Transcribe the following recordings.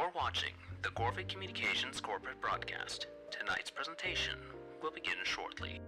You're watching the Corvid Communications corporate broadcast. Tonight's presentation will begin shortly.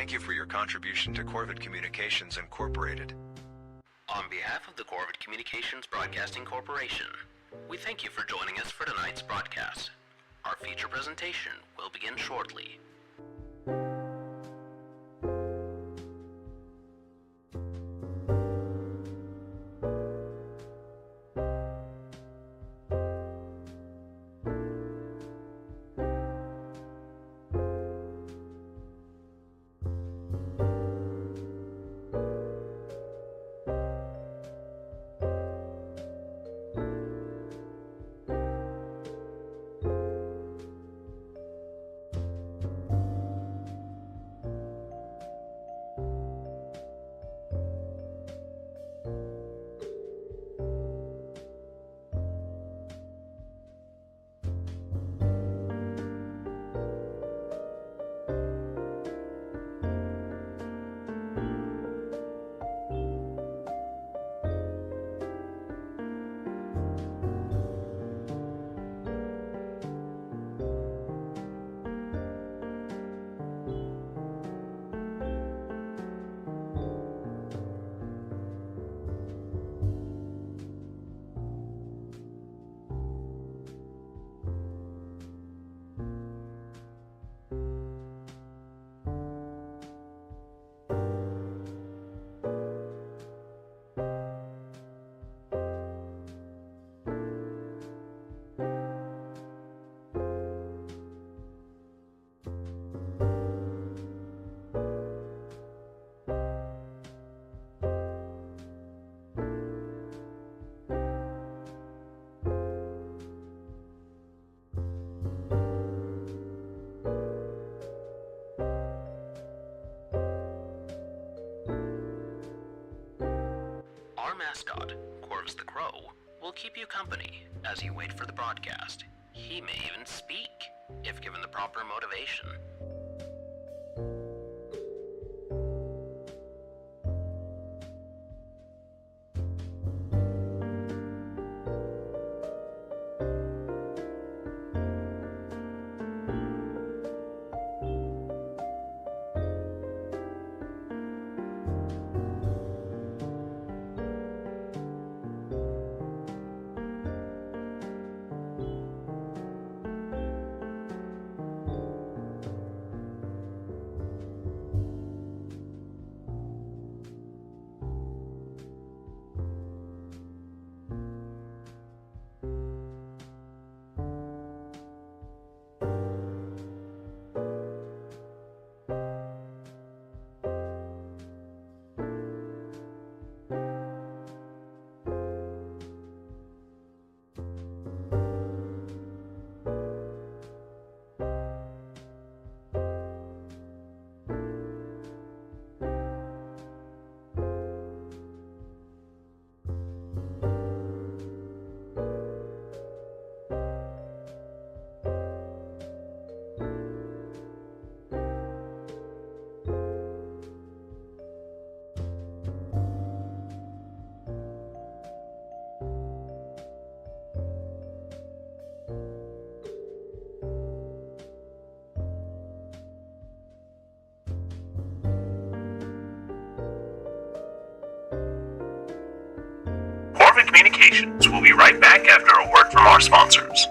Thank you for your contribution to Corvid Communications Incorporated. On behalf of the Corvid Communications Broadcasting Corporation, we thank you for joining us for tonight's broadcast. Our feature presentation will begin shortly. Our mascot, Corvus the Crow, will keep you company as you wait for the broadcast. He may even speak, if given the proper motivation. Communications will be right back after a word from our sponsors.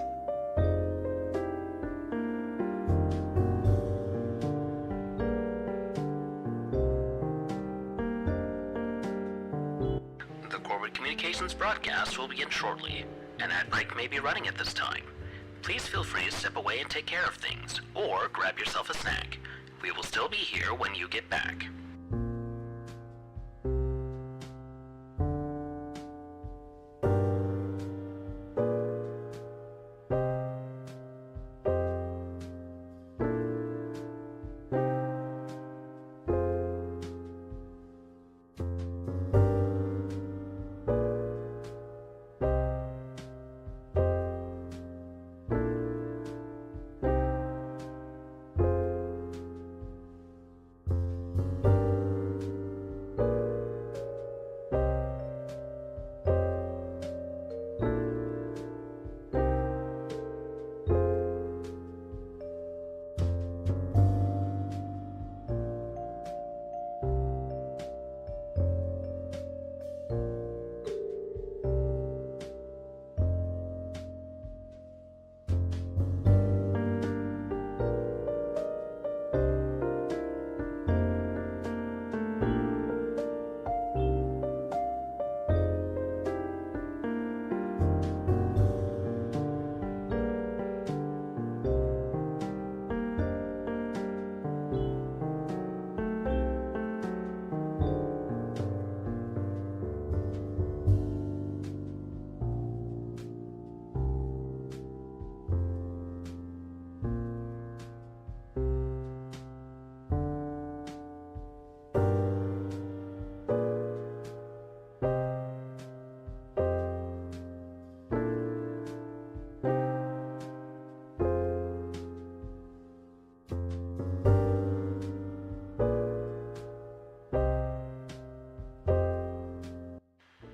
The Corporate Communications broadcast will begin shortly. An ad break may be running at this time. Please feel free to step away and take care of things, or grab yourself a snack. We will still be here when you get back.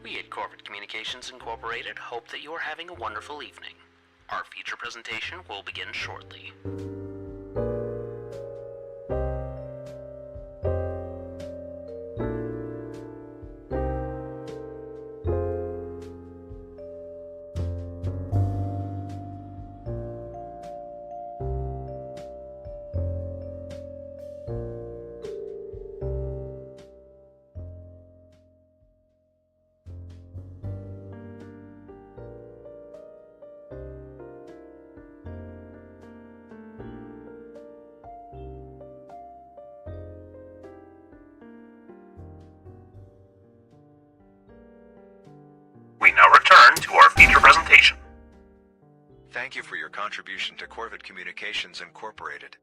We at Corporate Communications Incorporated hope that you are having a wonderful evening. Our feature presentation will begin shortly. We now return to our feature presentation. Thank you for your contribution to Corvid Communications Incorporated.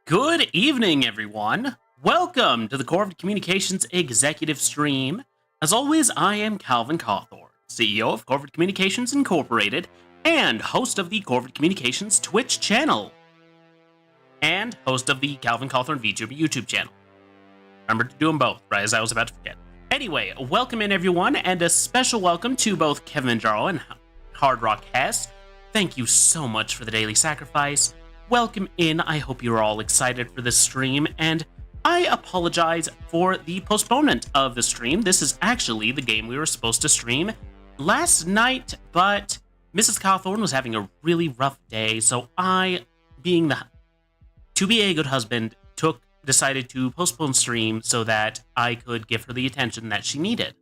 Good evening, everyone. Welcome to the Corvid Communications Executive Stream. As always, I am Calvin Cawthorne, CEO of Corvid Communications Incorporated and host of the Corvid Communications Twitch channel, and host of the Calvin Cawthorne VTuber YouTube channel. Remember to do them both, right as I was about to forget. Anyway, welcome in, everyone, and a special welcome to both Kevin Jaro and Hard Rock Hess. Thank you so much for the daily sacrifice. Welcome in. I hope you're all excited for this stream, and I apologize for the postponement of the stream. This is actually the game we were supposed to stream last night, but Mrs. Cawthorne was having a really rough day, so I, to be a good husband, decided to postpone stream so that I could give her the attention that she needed.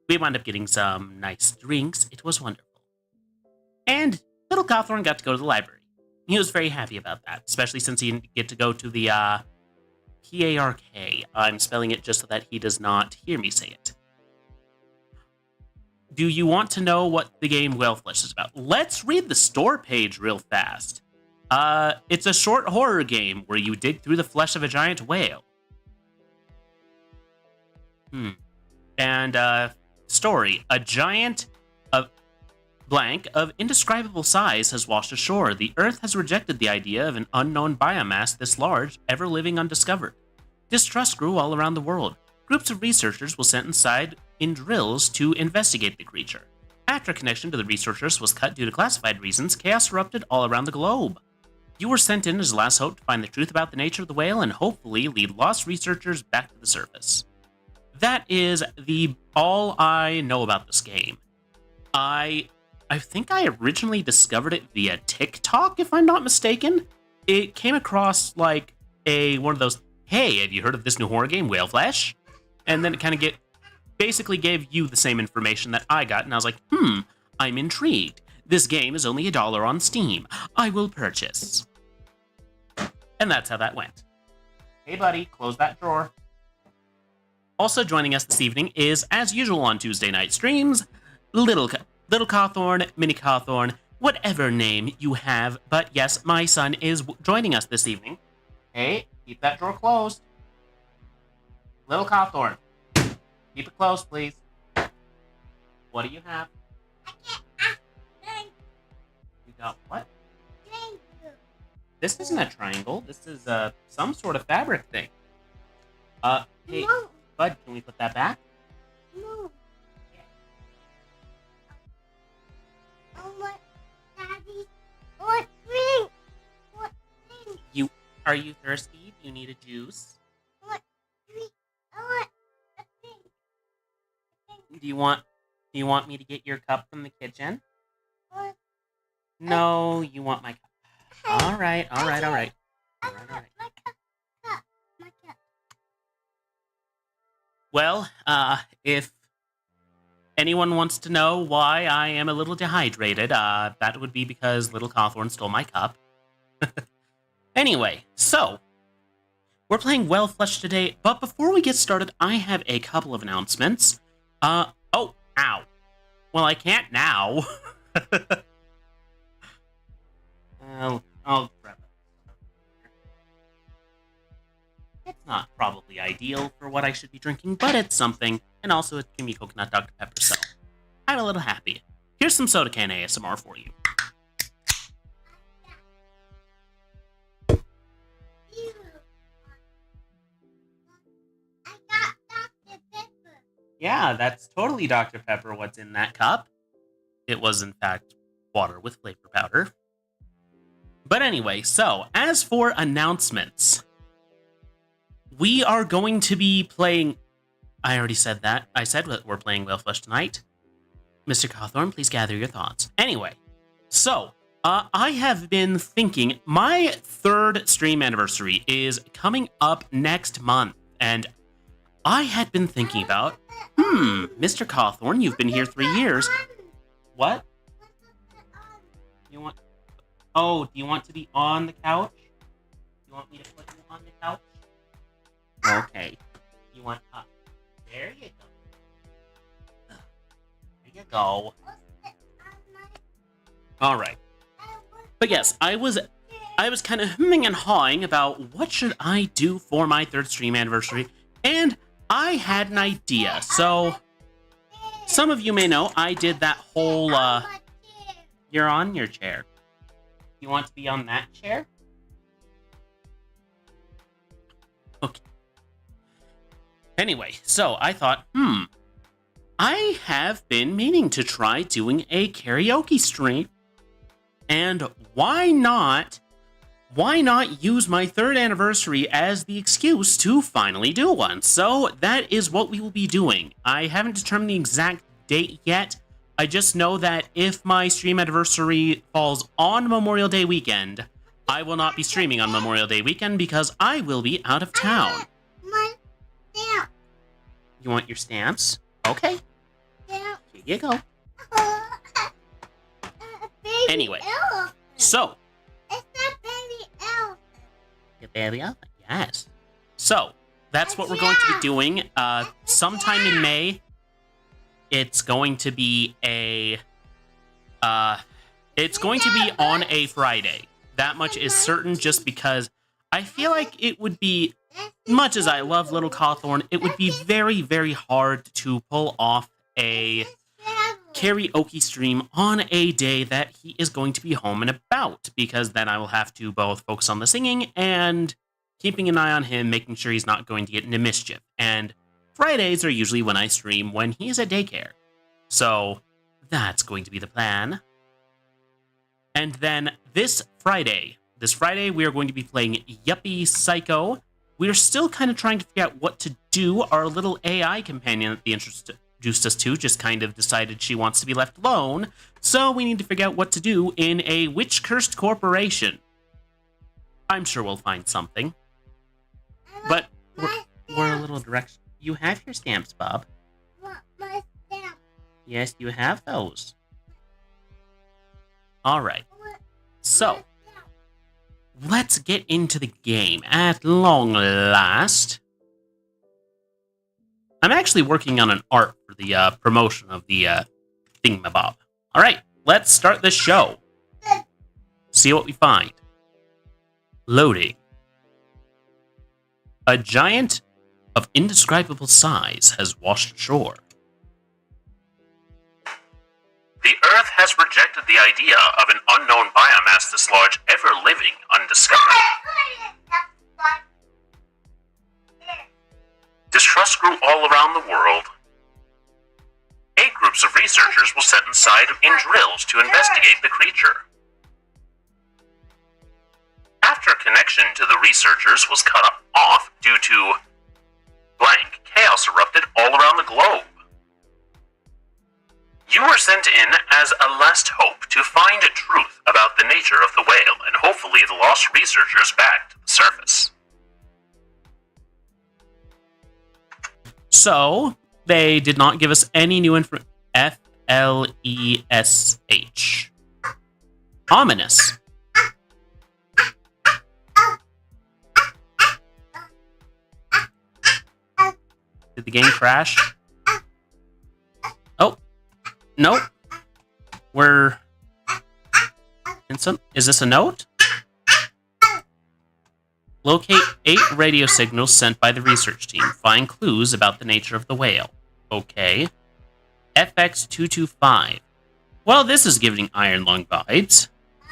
We wound up getting some nice drinks. It was wonderful. And little Cawthorne got to go to the library. He was very happy about that, especially since he didn't get to go to the P-A-R-K. I'm spelling it just so that he does not hear me say it. Do you want to know what the game Whaleflesh is about? Let's read the store page real fast. It's a short horror game where you dig through the flesh of a giant whale. And, story. A giant of indescribable size has washed ashore. The Earth has rejected the idea of an unknown biomass this large, ever living undiscovered. Distrust grew all around the world. Groups of researchers were sent inside in drills to investigate the creature. After connection to the researchers was cut due to classified reasons, chaos erupted all around the globe. You were sent in as the last hope to find the truth about the nature of the whale and hopefully lead lost researchers back to the surface. That is all I know about this game. I think I originally discovered it via TikTok, if I'm not mistaken. It came across like one of those, hey, have you heard of this new horror game, Whale Flesh? And then it kind of basically gave you the same information that I got, and I was like, I'm intrigued. This game is only $1 on Steam. I will purchase. And that's how that went. Hey, buddy, close that drawer. Also joining us this evening is, as usual on Tuesday night streams, Little Cawthorn, Mini Cawthorn, whatever name you have. But yes, my son is joining us this evening. Hey, keep that drawer closed. Little Cawthorn, keep it closed, please. What do you have? You got what? This isn't a triangle. This is some sort of fabric thing. Hey, bud, can we put that back? No. Daddy, what drink? What drink? Are you thirsty? Do you need a juice? What drink? I want a drink. Do you want me to get your cup from the kitchen? What? No, you want my cup. All right. My cup. Well, if anyone wants to know why I am a little dehydrated, that would be because Little Cawthorn stole my cup. Anyway, so we're playing Well Flesh today, but before we get started, I have a couple of announcements. Oh, ow. Well, I can't now. I'll grab it. It's not probably ideal for what I should be drinking, but it's something, and also it's creamy coconut Dr. Pepper, so I'm a little happy. Here's some soda can ASMR for you. I got Dr. Pepper. Yeah, that's totally Dr. Pepper what's in that cup. It was, in fact, water with flavor powder. But anyway, so, as for announcements, we are going to be playing... I already said that. I said that we're playing Whale Flesh tonight. Mr. Cawthorn, please gather your thoughts. Anyway, so, I have been thinking, my 3rd stream anniversary is coming up next month, and I had been thinking about, Mr. Cawthorn, you've been here 3 years. What? You want... Oh, do you want to be on the couch? You want me to put you on the couch? Okay. You want up. There you go. There you go. Alright. But yes, I was kind of hemming and hawing about what should I do for my 3rd stream anniversary, and I had an idea. So, some of you may know I did that whole, you're on your chair. You want to be on that chair? Okay. Anyway, so I thought, I have been meaning to try doing a karaoke stream. And why not use my 3rd anniversary as the excuse to finally do one? So that is what we will be doing. I haven't determined the exact date yet. I just know that if my stream anniversary falls on Memorial Day weekend, I will not be streaming on Memorial Day weekend because I will be out of town. My stamp. You want your stamps? Okay, Stamp. here you go. Baby Anyway, elephant. So, It's a baby elephant. your baby elephant, yes. So, that's what we're going to be doing. Sometime in May, it's going to be it's going to be on a Friday. That much is certain, just because I feel like it would be, much as I love Little Cawthorn, it would be very, very hard to pull off a karaoke stream on a day that he is going to be home and about, because then I will have to both focus on the singing and keeping an eye on him, making sure he's not going to get into mischief. And Fridays are usually when I stream when he's at daycare. So that's going to be the plan. And then this Friday, this Friday, we are going to be playing Yuppie Psycho. We are still kind of trying to figure out what to do. Our little AI companion that they introduced us to just kind of decided she wants to be left alone. So we need to figure out what to do in a witch-cursed corporation. I'm sure we'll find something. But we're a little direction. You have your stamps, Bob. Want my stamp. Yes, you have those. All right. So, let's get into the game at long last. I'm actually working on an art for the promotion of the thingamabob. All right, let's start the show. See what we find. Loading. A giant of indescribable size has washed ashore. The Earth has rejected the idea of an unknown biomass this large ever living undiscovered. Distrust grew all around the world. 8 groups of researchers were set inside in drills to investigate the creature. After connection to the researchers was cut off due to blank, chaos erupted all around the globe. You were sent in as a last hope to find truth about the nature of the whale and hopefully the lost researchers back to the surface. So, they did not give us any new info. Flesh. Ominous. Did the game crash? Oh. Nope. We're... Is this a note? Locate 8 radio signals sent by the research team. Find clues about the nature of the whale. Okay. FX225. Well, this is giving Iron Lung vibes.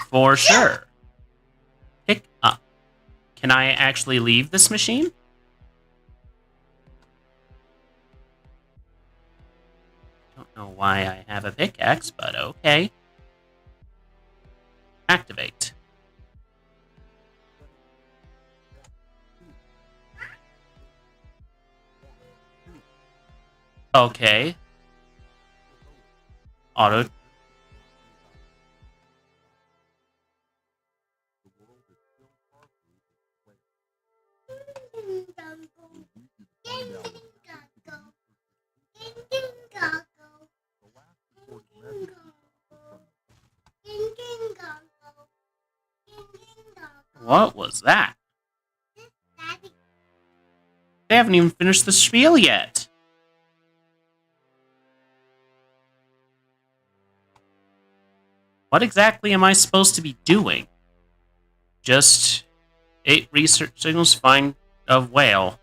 For sure. Pick up. Can I actually leave this machine? Don't know why I have a pickaxe, but okay. Activate. Okay. Auto. What was that? They haven't even finished the spiel yet. What exactly am I supposed to be doing? Just 8 research signals find of whale.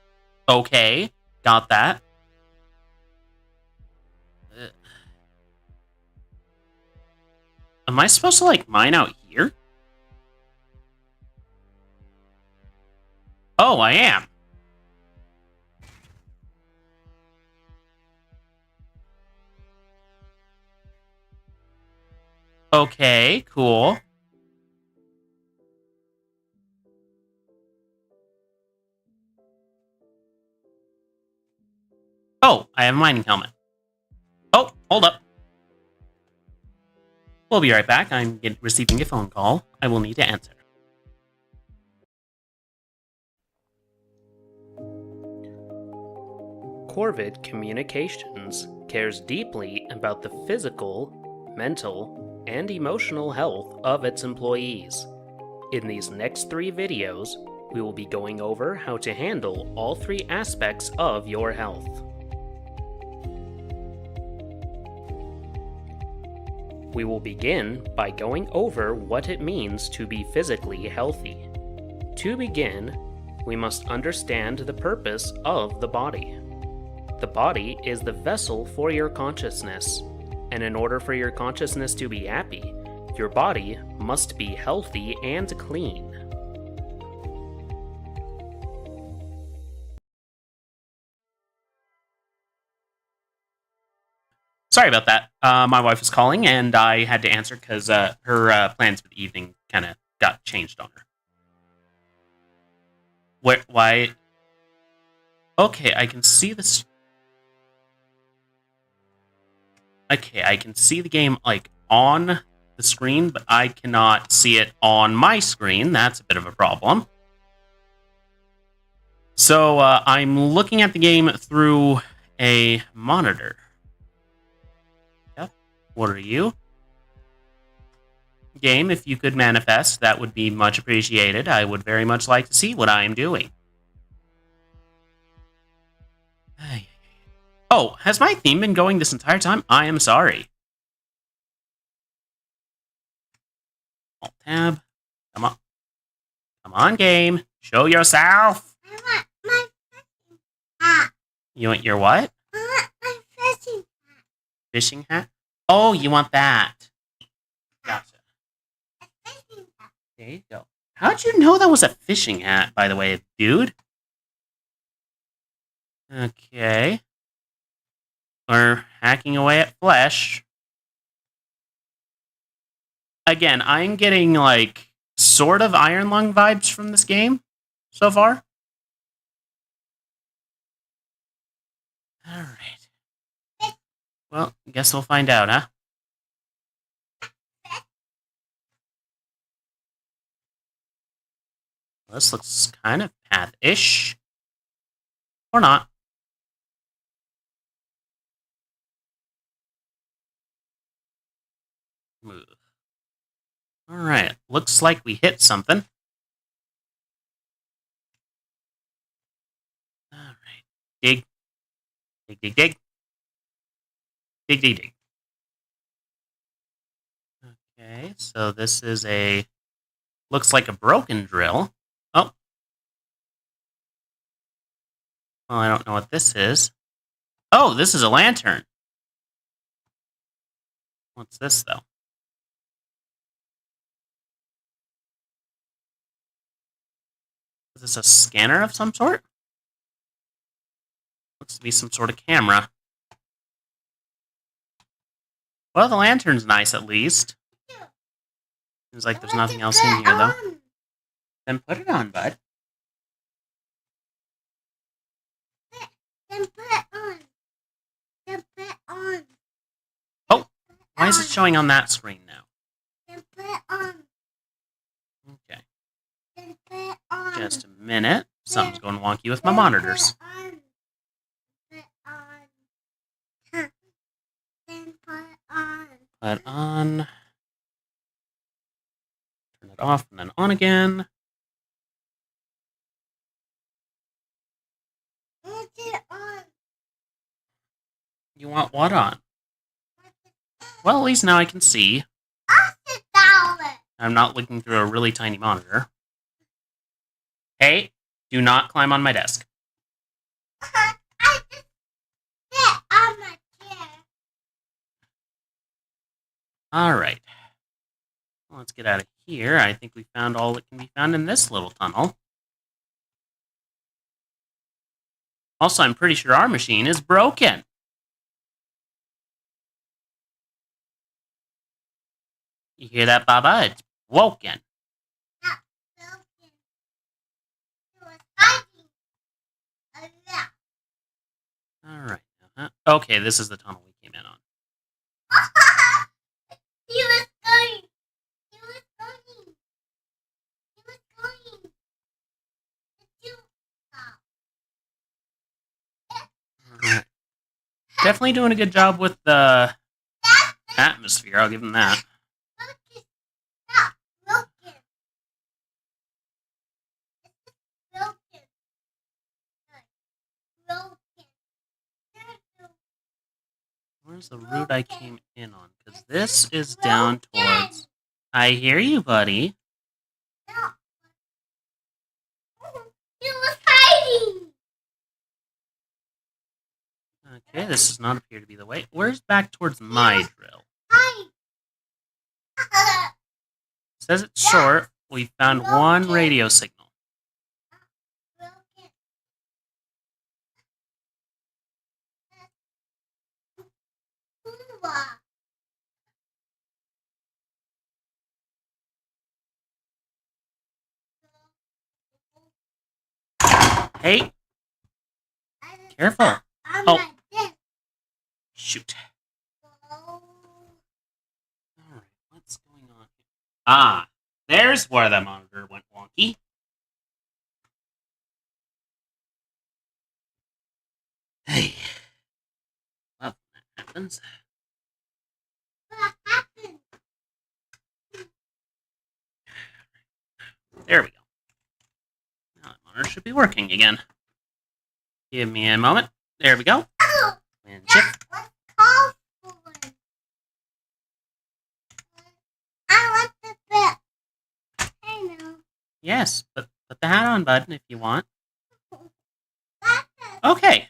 Okay, got that. Am I supposed to, like, mine out here? Oh, I am. Okay, cool. Oh, I have a mining helmet. Oh, hold up. We'll be right back. I'm receiving a phone call. I will need to answer. Corvid Communications cares deeply about the physical, mental, and emotional health of its employees. In these next 3 videos, we will be going over how to handle all 3 aspects of your health. We will begin by going over what it means to be physically healthy. To begin, we must understand the purpose of the body. The body is the vessel for your consciousness, and in order for your consciousness to be happy, your body must be healthy and clean. Sorry about that. My wife was calling, and I had to answer because her plans for the evening kind of got changed on her. Where? Why? Okay, I can see this. Okay, I can see the game, like, on the screen, but I cannot see it on my screen. That's a bit of a problem. So, I'm looking at the game through a monitor. Yep. What are you? Game, if you could manifest, that would be much appreciated. I would very much like to see what I am doing. Oh, has my theme been going this entire time? I am sorry. Alt tab. Come on. Come on, game. Show yourself. I want my fishing hat. You want your what? I want my fishing hat. Fishing hat? Oh, you want that. Gotcha. A fishing hat. There you go. How'd you know that was a fishing hat, by the way, dude? Okay. We're hacking away at flesh. Again, I'm getting, like, sort of Iron Lung vibes from this game so far. Alright. Well, I guess we'll find out, huh? This looks kind of path-ish. Or not. Move. Alright, looks like we hit something. Alright. Dig. Dig, dig, dig. Dig, dig, dig. Okay, so this is a... Looks like a broken drill. Oh. Well, I don't know what this is. Oh, this is a lantern. What's this, though? Is this a scanner of some sort? Looks to be some sort of camera. Well, the lantern's nice, at least. Seems like there's nothing else in here, though. Then put it on, bud. Then put it on. Then put it on. Oh, why is it showing on that screen now? Then put it on. Okay, Then put it on. just a minute. Something's going wonky with my monitors. Put it on. Then put it on. Put it on. Turn it off and then on again. Put it on. You want what on? Well, at least now I can see. I'll sit down. I'm not looking through a really tiny monitor. Hey, do not climb on my desk. I just sit on my chair. Alright. Let's get out of here. I think we found all that can be found in this little tunnel. Also, I'm pretty sure our machine is broken. You hear that, Baba? It's broken. Not broken. It was hiding a lot. Alright. Okay, this is the tunnel we came in on. He was going. He was going. He was going. Alright. Definitely doing a good job with the atmosphere, I'll give him that. Not broken. It's broken. Broken. Where's the route I came in on? Because this is down towards... I hear you, buddy. No. He was hiding. Okay, this does not appear to be the way. Where's back towards my drill? Hide. Says it's short. We found one radio signal. Broken. Hooah. Hey, I- careful. I'm Oh. like this. Shoot. Oh. Alright, what's going on here? Ah, there's where the monitor went wonky. Hey. Well, that happens. What happened? There we go. Now that monitor should be working again. Give me a moment. There we go. Oh, And chip. that's what's called for. I want the bit. Hey, now. Yes, put the hat on, bud, if you want. That's it. Okay.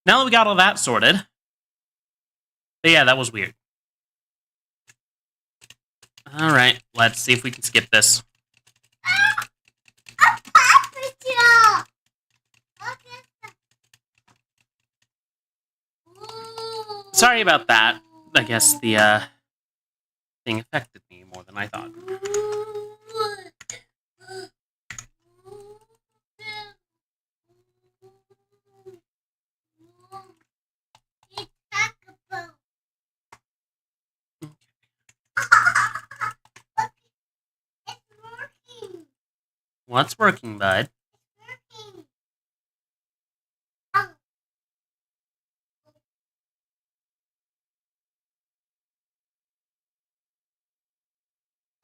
Now that we got all that sorted. But yeah, that was weird. Alright, let's see if we can skip this. A Paw Patrol. Look at the- Ooh. Sorry about that. I guess the thing affected me more than I thought. It's working. What's working, bud? It's working. Oh.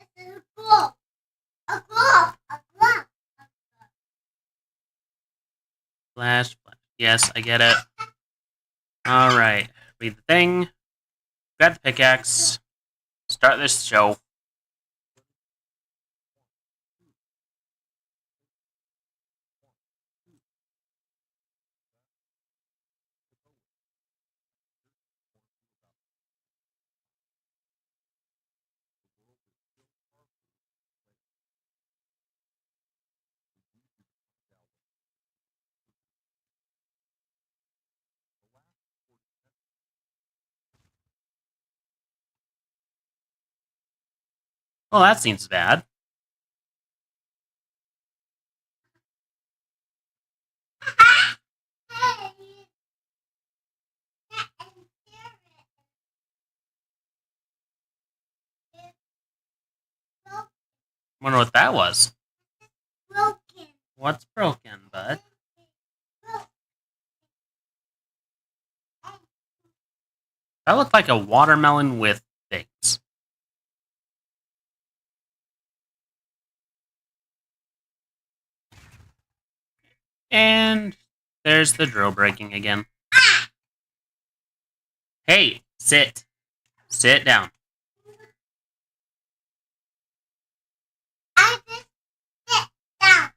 It's a glove. A glove. A glove. Flash, flash. Yes, I get it. Alright, read the thing. Grab the pickaxe. Start this show. Well, that seems bad. Hey. Wonder what that was. Broken. What's broken, bud? That looked like a watermelon with things. And there's the drill breaking again. Hey, sit. Sit down. I just sit down.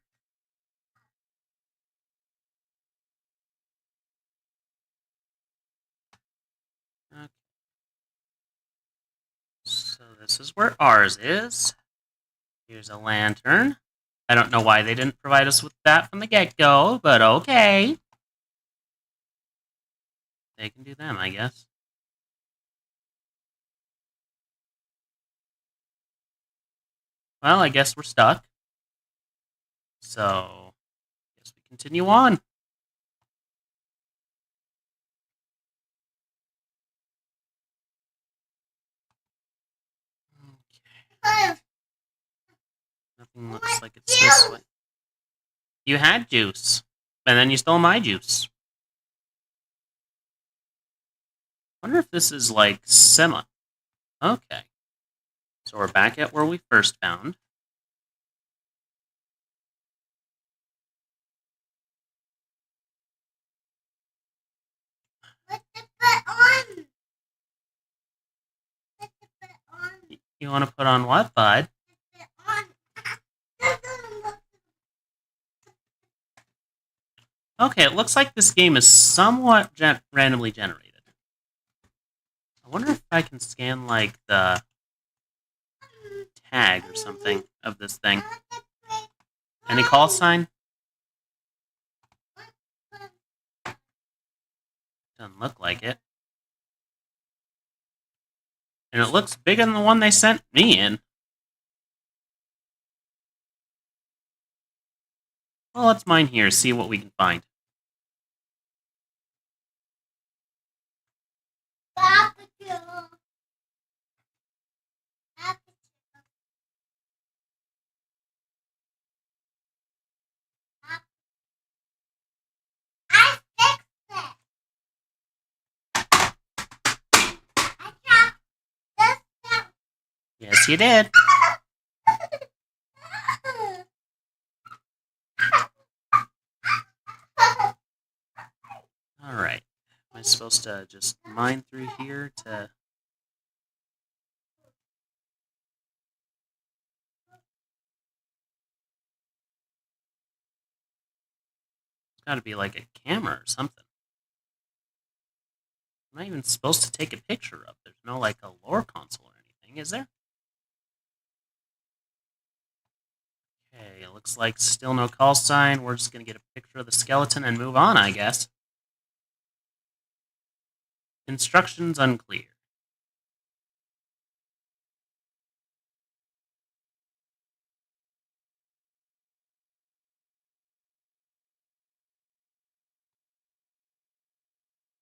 Okay. So this is where ours is. Here's a lantern. I don't know why they didn't provide us with that from the get-go, but okay. They can do them, I guess. Well, I guess we're stuck. So, I guess we continue on. Oh, Nothing looks like it's this way. You had juice, and then you stole my juice. Wonder if this is like semi. Okay. So we're back at where we first found. put the foot on. Put the foot on. You want to put on what, bud? Put it on. Okay, it looks like this game is somewhat randomly generated. I wonder if I can scan, like, the tag or something of this thing. Any call sign? Doesn't look like it. And it looks bigger than the one they sent me in. Well, let's mine here, see what we can find. Papa. I fixed it. I dropped this down. Yes, you did. Alright. Am I supposed to just mine through here to... It's gotta be like a camera or something. I'm not even supposed to take a picture of. There's no, like, a lore console or anything, is there? Okay, it looks like still no call sign. We're just gonna get a picture of the skeleton and move on, I guess. Instructions unclear.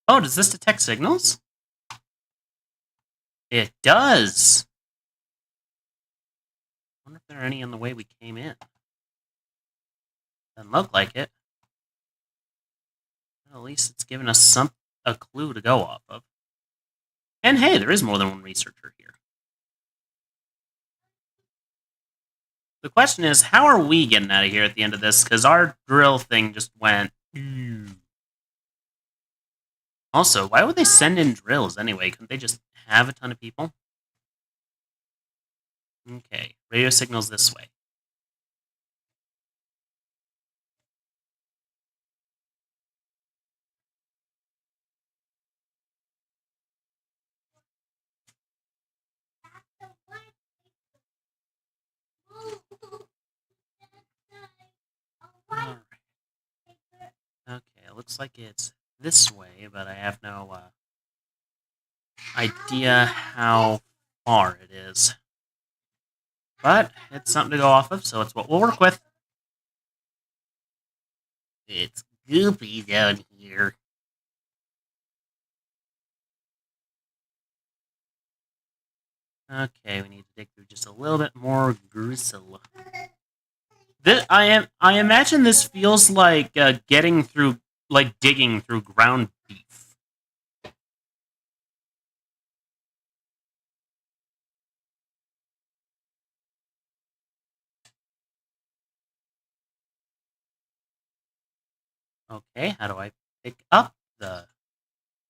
Oh, does this detect signals? It does! I wonder if there are any in the way we came in. Doesn't look like it. Well, at least it's given us a clue to go off of. And hey, there is more than one researcher here. The question is, how are we getting out of here at the end of this? Because our drill thing just went... Also, why would they send in drills anyway? Couldn't they just have a ton of people? Okay, radio signals this way. Alright. Okay, it looks like it's this way, but I have no idea how far it is. But it's something to go off of, so it's what we'll work with. It's goopy down here. Okay, we need to dig through just a little bit more gristle. I imagine this feels like digging through ground beef. Okay, how do I pick up the...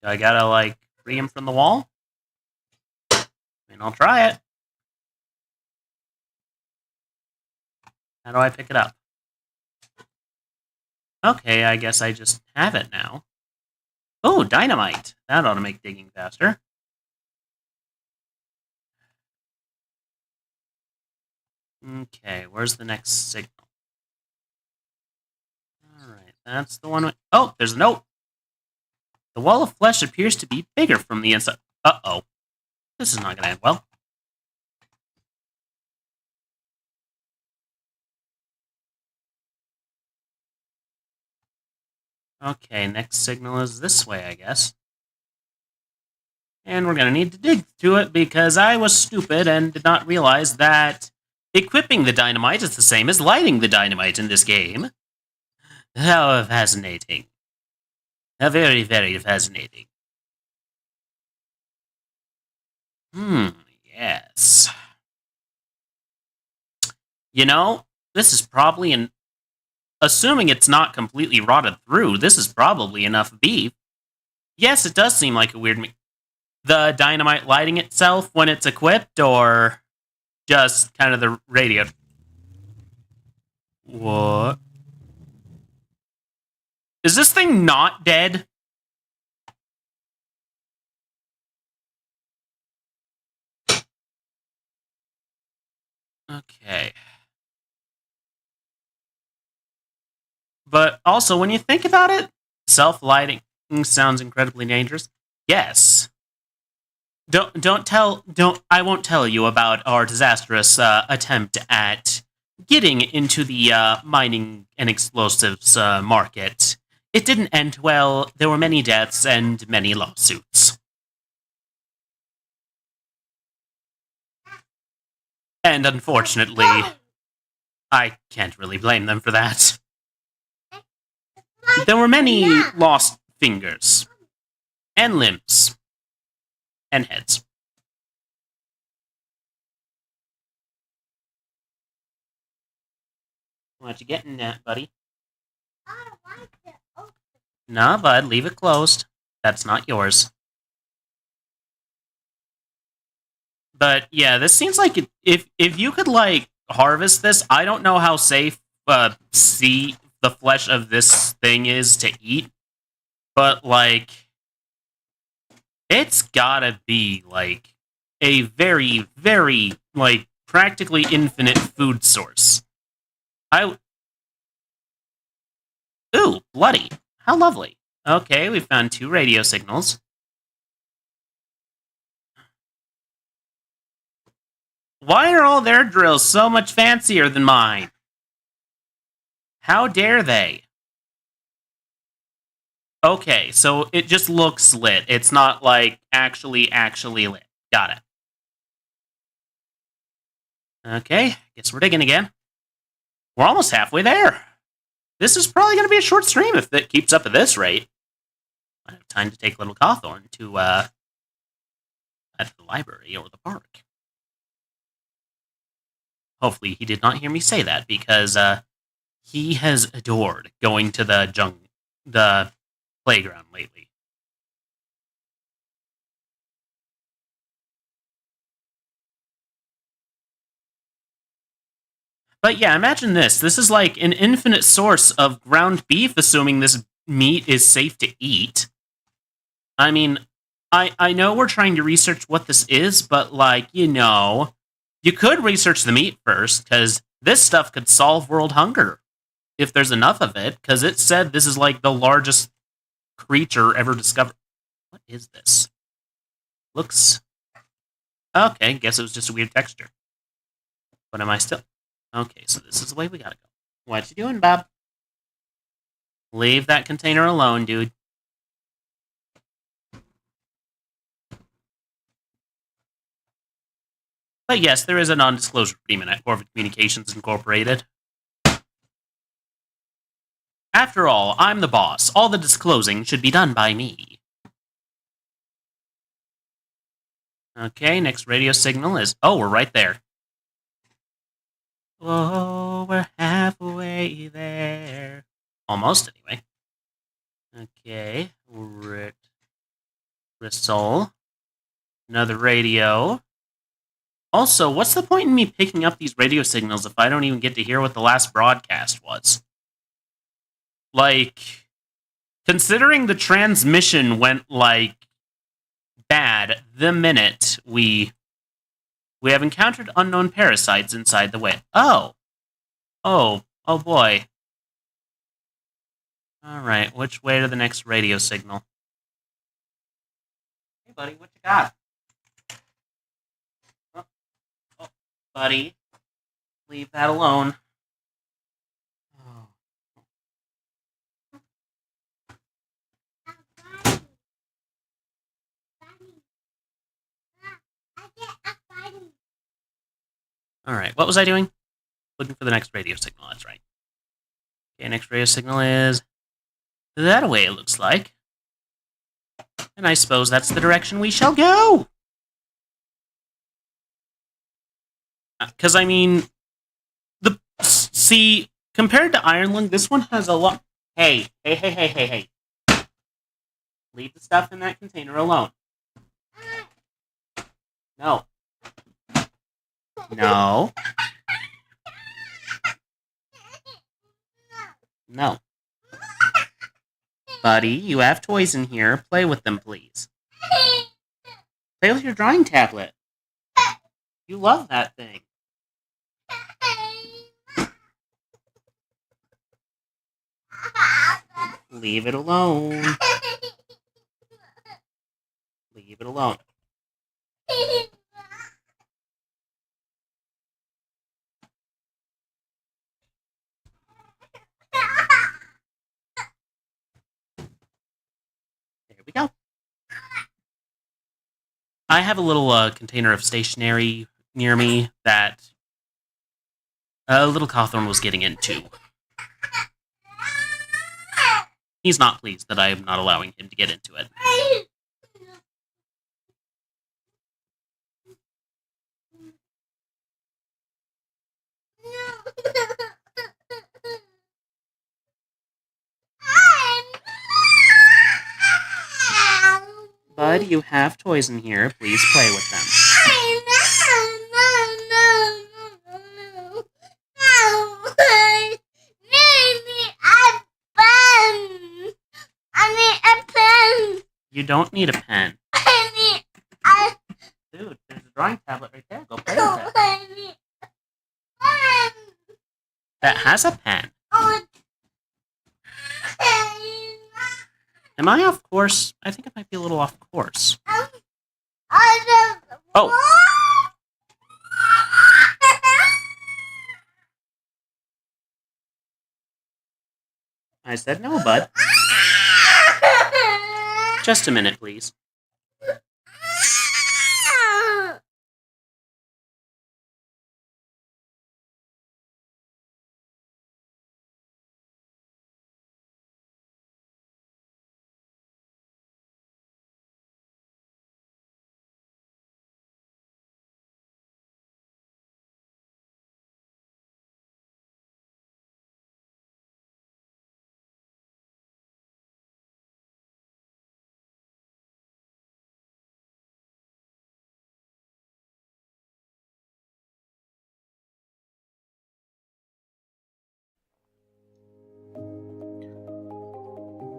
Do I gotta, like, free him from the wall? I mean, I'll try it. How do I pick it up? Okay, I guess I just have it now. Oh, dynamite! That ought to make digging faster. Okay, where's the next signal? Alright, that's the one... Oh, there's a note! The wall of flesh appears to be bigger from the inside. Uh-oh. This is not going to end well. Okay, next signal is this way, I guess. And we're going to need to dig through it because I was stupid and did not realize that equipping the dynamite is the same as lighting the dynamite in this game. How fascinating. How very, very fascinating. Yes. You know, this is probably an... Assuming it's not completely rotted through, this is probably enough beef. Yes, it does seem like a weird... The dynamite lighting itself when it's equipped, or just kind of the radio? What? Is this thing not dead? Okay. But also, when you think about it, self-lighting sounds incredibly dangerous. Yes. I won't tell you about our disastrous attempt at getting into the mining and explosives market. It didn't end well. There were many deaths and many lawsuits. And unfortunately, I can't really blame them for that. There were many lost fingers, and limbs, and heads. What you getting at, buddy? Nah, bud, leave it closed. That's not yours. But yeah, this seems like if you could like harvest this, I don't know how safe see the flesh of this thing is to eat, but like it's gotta be like a very, very like practically infinite food source. Ooh, bloody. How lovely. Okay, we found 2 radio signals. Why are all their drills so much fancier than mine? How dare they? Okay, so it just looks lit. It's not like actually lit. Got it. Okay, guess we're digging again. We're almost halfway there. This is probably going to be a short stream if it keeps up at this rate. I have time to take little Cawthorn to at the library or the park. Hopefully he did not hear me say that, because he has adored going to the playground lately. But yeah, imagine this. This is like an infinite source of ground beef, assuming this meat is safe to eat. I mean, I know we're trying to research what this is, but like, you could research the meat first, because this stuff could solve world hunger if there's enough of it, because it said this is like the largest creature ever discovered. What is this? Looks... Okay, guess it was just a weird texture. But am I still... Okay, so this is the way we gotta go. What you doing, Bob? Leave that container alone, dude. But yes, there is a non-disclosure agreement at Corvid Communications Incorporated. After all, I'm the boss. All the disclosing should be done by me. Okay, next radio signal is... Oh, we're right there. Oh, we're halfway there. Almost, anyway. Okay, Bristol. Another radio. Also, what's the point in me picking up these radio signals if I don't even get to hear what the last broadcast was? Like, considering the transmission went, like, bad the minute we have encountered unknown parasites inside the whale. Oh, boy. Alright, which way to the next radio signal? Hey, buddy, what you got? Oh, buddy. Leave that alone. Oh. Alright, what was I doing? Looking for the next radio signal, that's right. Okay, next radio signal is that way, it looks like. And I suppose that's the direction we shall go! Because, I mean, see, compared to Iron Lung, this one has a lot... Hey. Leave the stuff in that container alone. No. No. No. Buddy, you have toys in here. Play with them, please. Play with your drawing tablet. You love that thing. Leave it alone. Leave it alone. I have a little container of stationery near me that little Cawthorn was getting into. He's not pleased that I am not allowing him to get into it. Bud, you have toys in here. Please play with them. You don't need a pen. Dude, there's a drawing tablet right there. Go play with it. That has a pen. Am I off course? I think I might be a little off course. Oh. I said no, bud. Just a minute, please.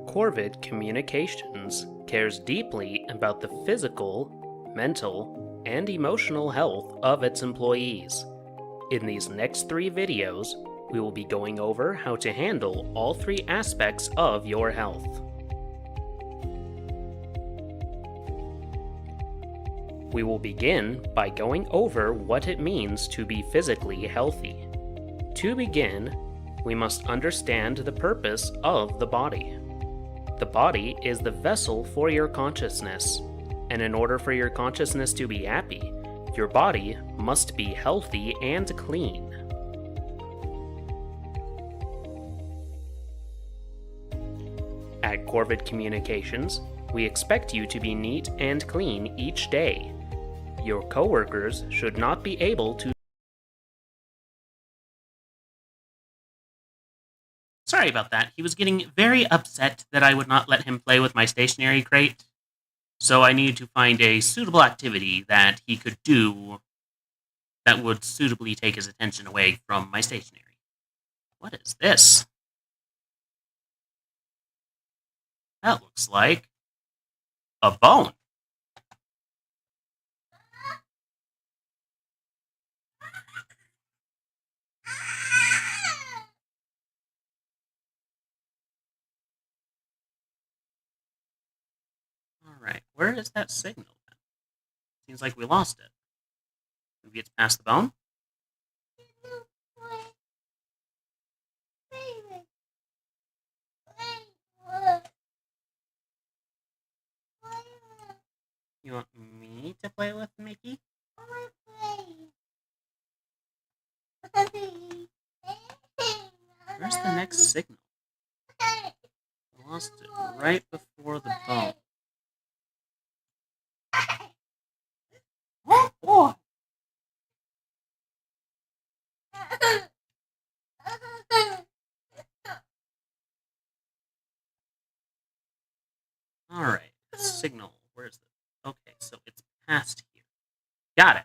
Corvid Communications cares deeply about the physical, mental, and emotional health of its employees. In these next 3 videos, we will be going over how to handle all 3 aspects of your health. We will begin by going over what it means to be physically healthy. To begin, we must understand the purpose of the body. The body is the vessel for your consciousness, and in order for your consciousness to be happy, your body must be healthy and clean. At Corvid Communications, we expect you to be neat and clean each day. Your coworkers should not be able to. Sorry about that. He was getting very upset that I would not let him play with my stationery crate. So I needed to find a suitable activity that he could do that would suitably take his attention away from my stationery. What is this? That looks like a bone. Alright, where is that signal? Seems like we lost it. Maybe it's past the bone? You want me to play with Mickey? Where's the next signal? I lost it right before the bone. Oh boy! Alright, signal. Where is it? Okay, so it's past here. Got it.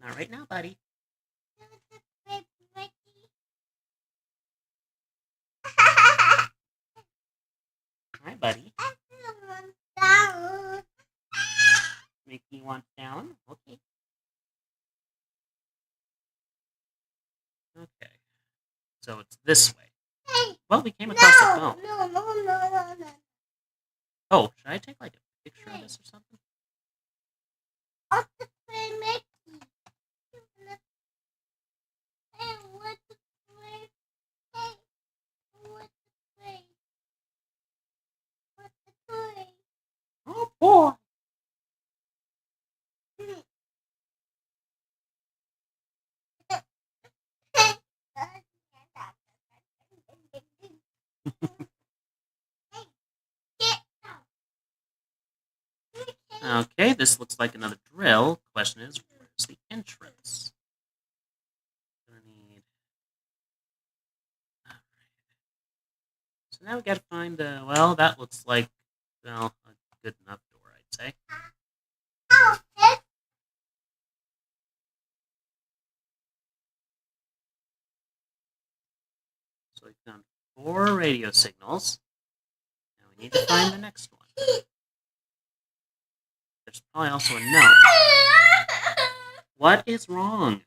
Not right now, buddy. Hi, buddy. Mickey wants down? Okay. Okay. So it's this way. Well, we came across the bone. No. Oh, should I take like a picture of this or something? Get out. Okay, this looks like another drill. Question is, where's the entrance? Gonna need. Alright. So now we gotta find well, that looks like, well, a good enough door, I'd say. Out. So we've found 4 radio signals. Now we need to find the next one. There's probably also a note. What is wrong?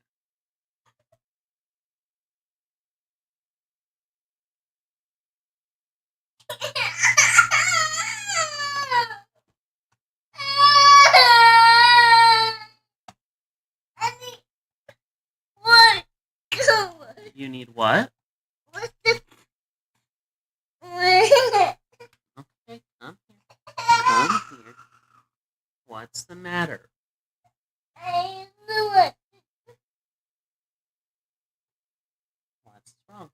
What color? You need what? What's the? Okay, come here. Come here. What's the matter? I know it. What's wrong?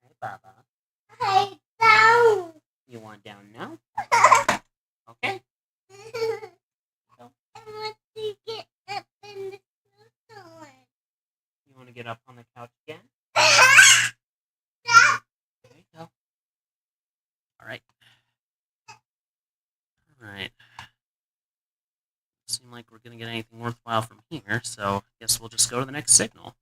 Hey, Baba. I down. You want down now? Okay. I want to get up in the snowstorm. You want to get up on the couch again? There you go. Alright. Alright. Doesn't seem like we're going to get anything worthwhile from here, so I guess we'll just go to the next signal.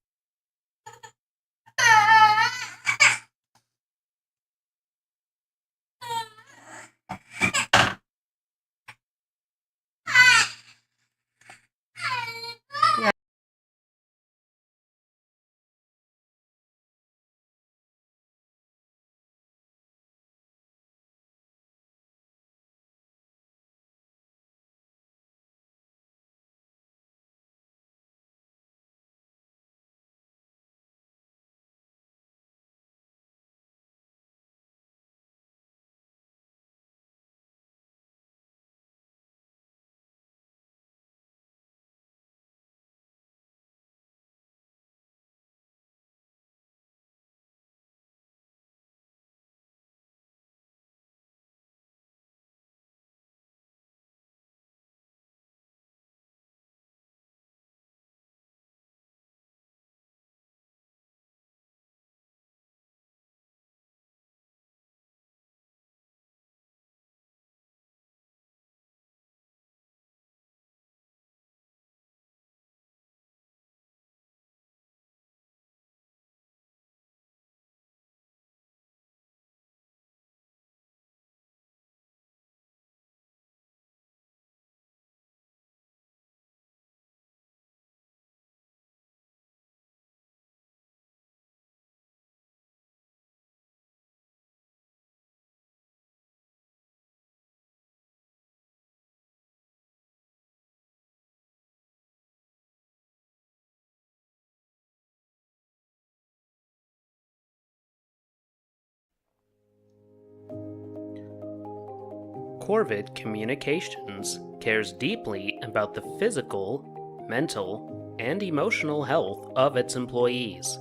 Corvid Communications cares deeply about the physical, mental, and emotional health of its employees.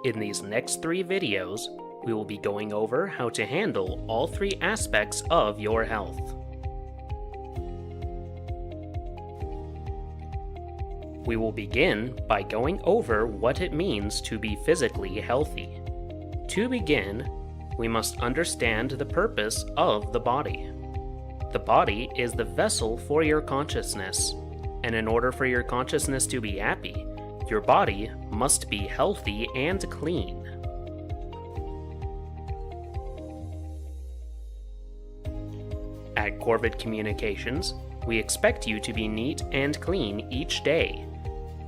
In these next 3 videos, we will be going over how to handle all 3 aspects of your health. We will begin by going over what it means to be physically healthy. To begin, we must understand the purpose of the body. The body is the vessel for your consciousness, and in order for your consciousness to be happy, your body must be healthy and clean. At Corvid Communications, we expect you to be neat and clean each day.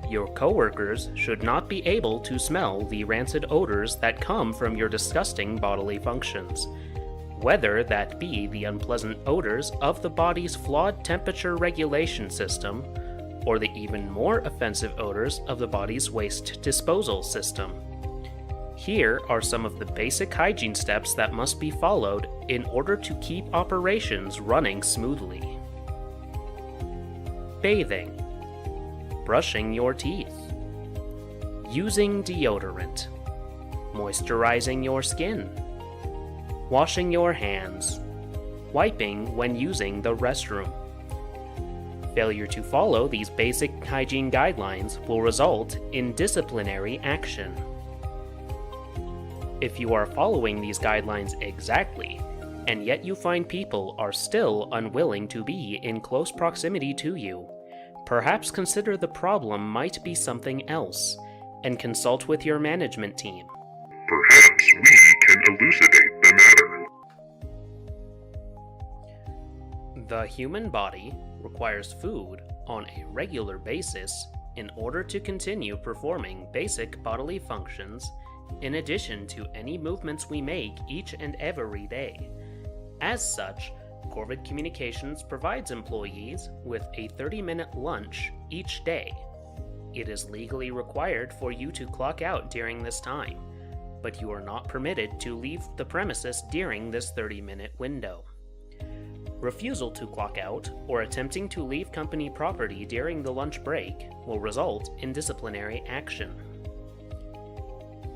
Your coworkers should not be able to smell the rancid odors that come from your disgusting bodily functions, whether that be the unpleasant odors of the body's flawed temperature regulation system, or the even more offensive odors of the body's waste disposal system. Here are some of the basic hygiene steps that must be followed in order to keep operations running smoothly. Bathing. Brushing your teeth. Using deodorant. moisturizing your skin, washing your hands, wiping when using the restroom. Failure to follow these basic hygiene guidelines will result in disciplinary action. If you are following these guidelines exactly, and yet you find people are still unwilling to be in close proximity to you, perhaps consider the problem might be something else, and consult with your management team. Perhaps we can elucidate the matter. The human body requires food on a regular basis in order to continue performing basic bodily functions in addition to any movements we make each and every day. As such, Corvid Communications provides employees with a 30-minute lunch each day. It is legally required for you to clock out during this time, but you are not permitted to leave the premises during this 30-minute window. Refusal to clock out or attempting to leave company property during the lunch break will result in disciplinary action.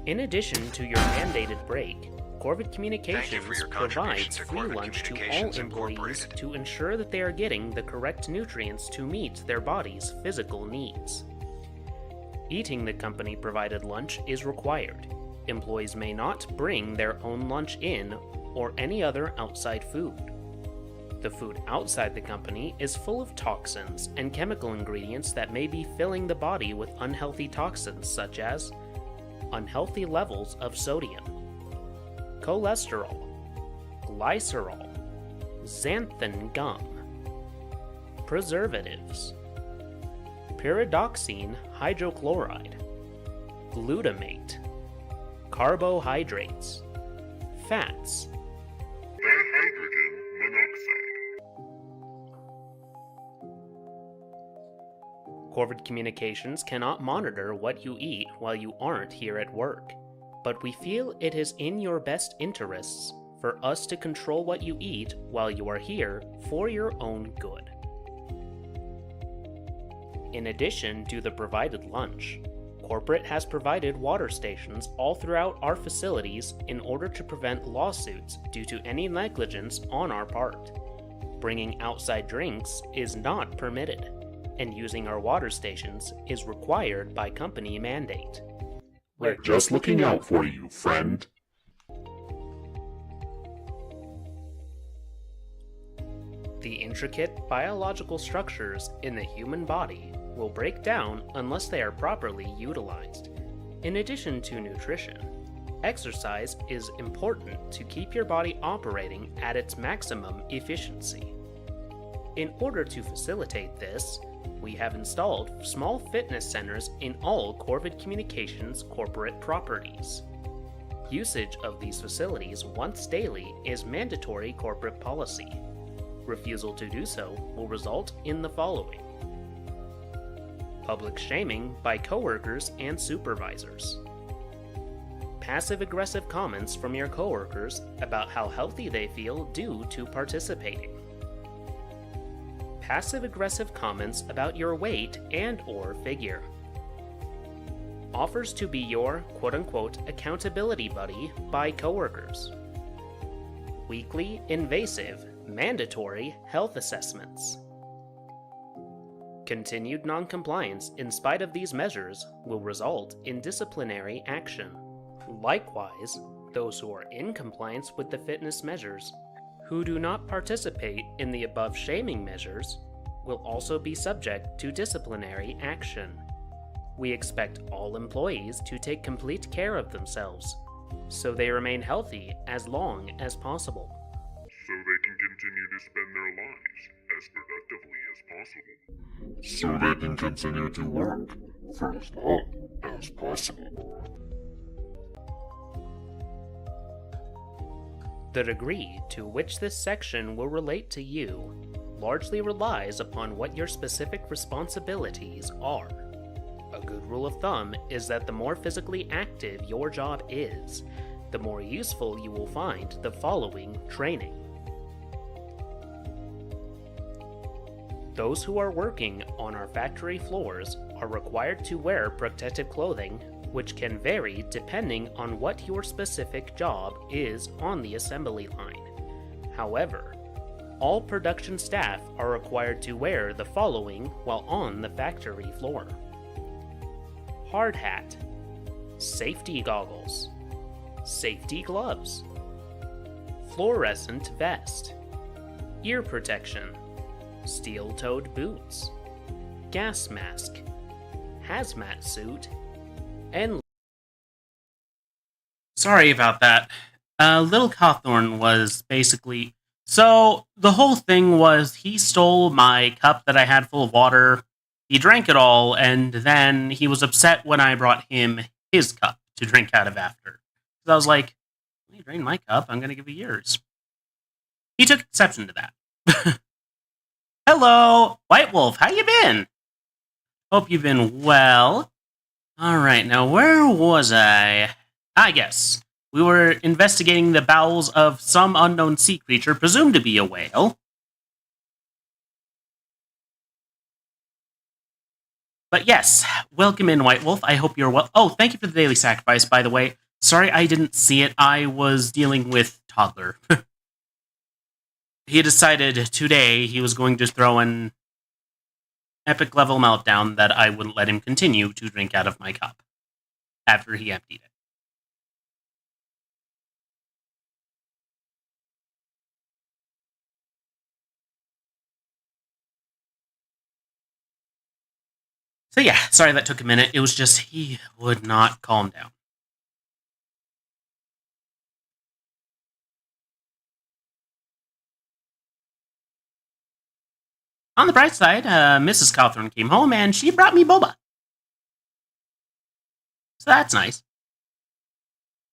In addition to your mandated break, Corvid Communications provides free lunch to all employees to ensure that they are getting the correct nutrients to meet their body's physical needs. Eating the company-provided lunch is required. Employees may not bring their own lunch in or any other outside food. The food outside the company is full of toxins and chemical ingredients that may be filling the body with unhealthy toxins such as unhealthy levels of sodium, cholesterol, glycerol, xanthan gum, preservatives, pyridoxine hydrochloride, glutamate, carbohydrates, fats, Dihydrogen monoxide. Corvid Communications cannot monitor what you eat while you aren't here at work, but we feel it is in your best interests for us to control what you eat while you are here for your own good. In addition to the provided lunch, corporate has provided water stations all throughout our facilities in order to prevent lawsuits due to any negligence on our part. Bringing outside drinks is not permitted, and using our water stations is required by company mandate. We're just looking out for you, friend. The intricate biological structures in the human body will break down unless they are properly utilized. In addition to nutrition, exercise is important to keep your body operating at its maximum efficiency. In order to facilitate this, we have installed small fitness centers in all Corvid Communications corporate properties. Usage of these facilities once daily is mandatory corporate policy. Refusal to do so will result in the following: public shaming by coworkers and supervisors, passive-aggressive comments from your coworkers about how healthy they feel due to participating, passive-aggressive comments about your weight and/or figure, offers to be your quote-unquote accountability buddy by coworkers, weekly, invasive, mandatory health assessments. Continued noncompliance in spite of these measures will result in disciplinary action. Likewise, those who are in compliance with the fitness measures, who do not participate in the above shaming measures, will also be subject to disciplinary action. We expect all employees to take complete care of themselves, so they remain healthy as long as possible. So they can continue to spend their lives as productively as possible. So they can continue to work for as long as possible. The degree to which this section will relate to you largely relies upon what your specific responsibilities are. A good rule of thumb is that the more physically active your job is, the more useful you will find the following training. Those who are working on our factory floors are required to wear protective clothing which can vary depending on what your specific job is on the assembly line. However, all production staff are required to wear the following while on the factory floor: hard hat, safety goggles, safety gloves, fluorescent vest, ear protection, steel-toed boots, gas mask, hazmat suit, and... Sorry about that. Little Cawthorn was basically... So, the whole thing was he stole my cup that I had full of water, he drank it all, and then he was upset when I brought him his cup to drink out of after. So I was like, well, you drained my cup, I'm gonna give you yours. He took exception to that. Hello! White Wolf, how you been? Hope you've been well. Alright, now where was I? I guess. We were investigating the bowels of some unknown sea creature, presumed to be a whale. But yes, welcome in, White Wolf. I hope you're well. Oh, thank you for the daily sacrifice, by the way. Sorry I didn't see it. I was dealing with Toddler. He decided today he was going to throw an epic level meltdown that I wouldn't let him continue to drink out of my cup after he emptied it. So yeah, sorry that took a minute. It was just he would not calm down. On the bright side, Mrs. Cawthorn came home and she brought me boba. So that's nice.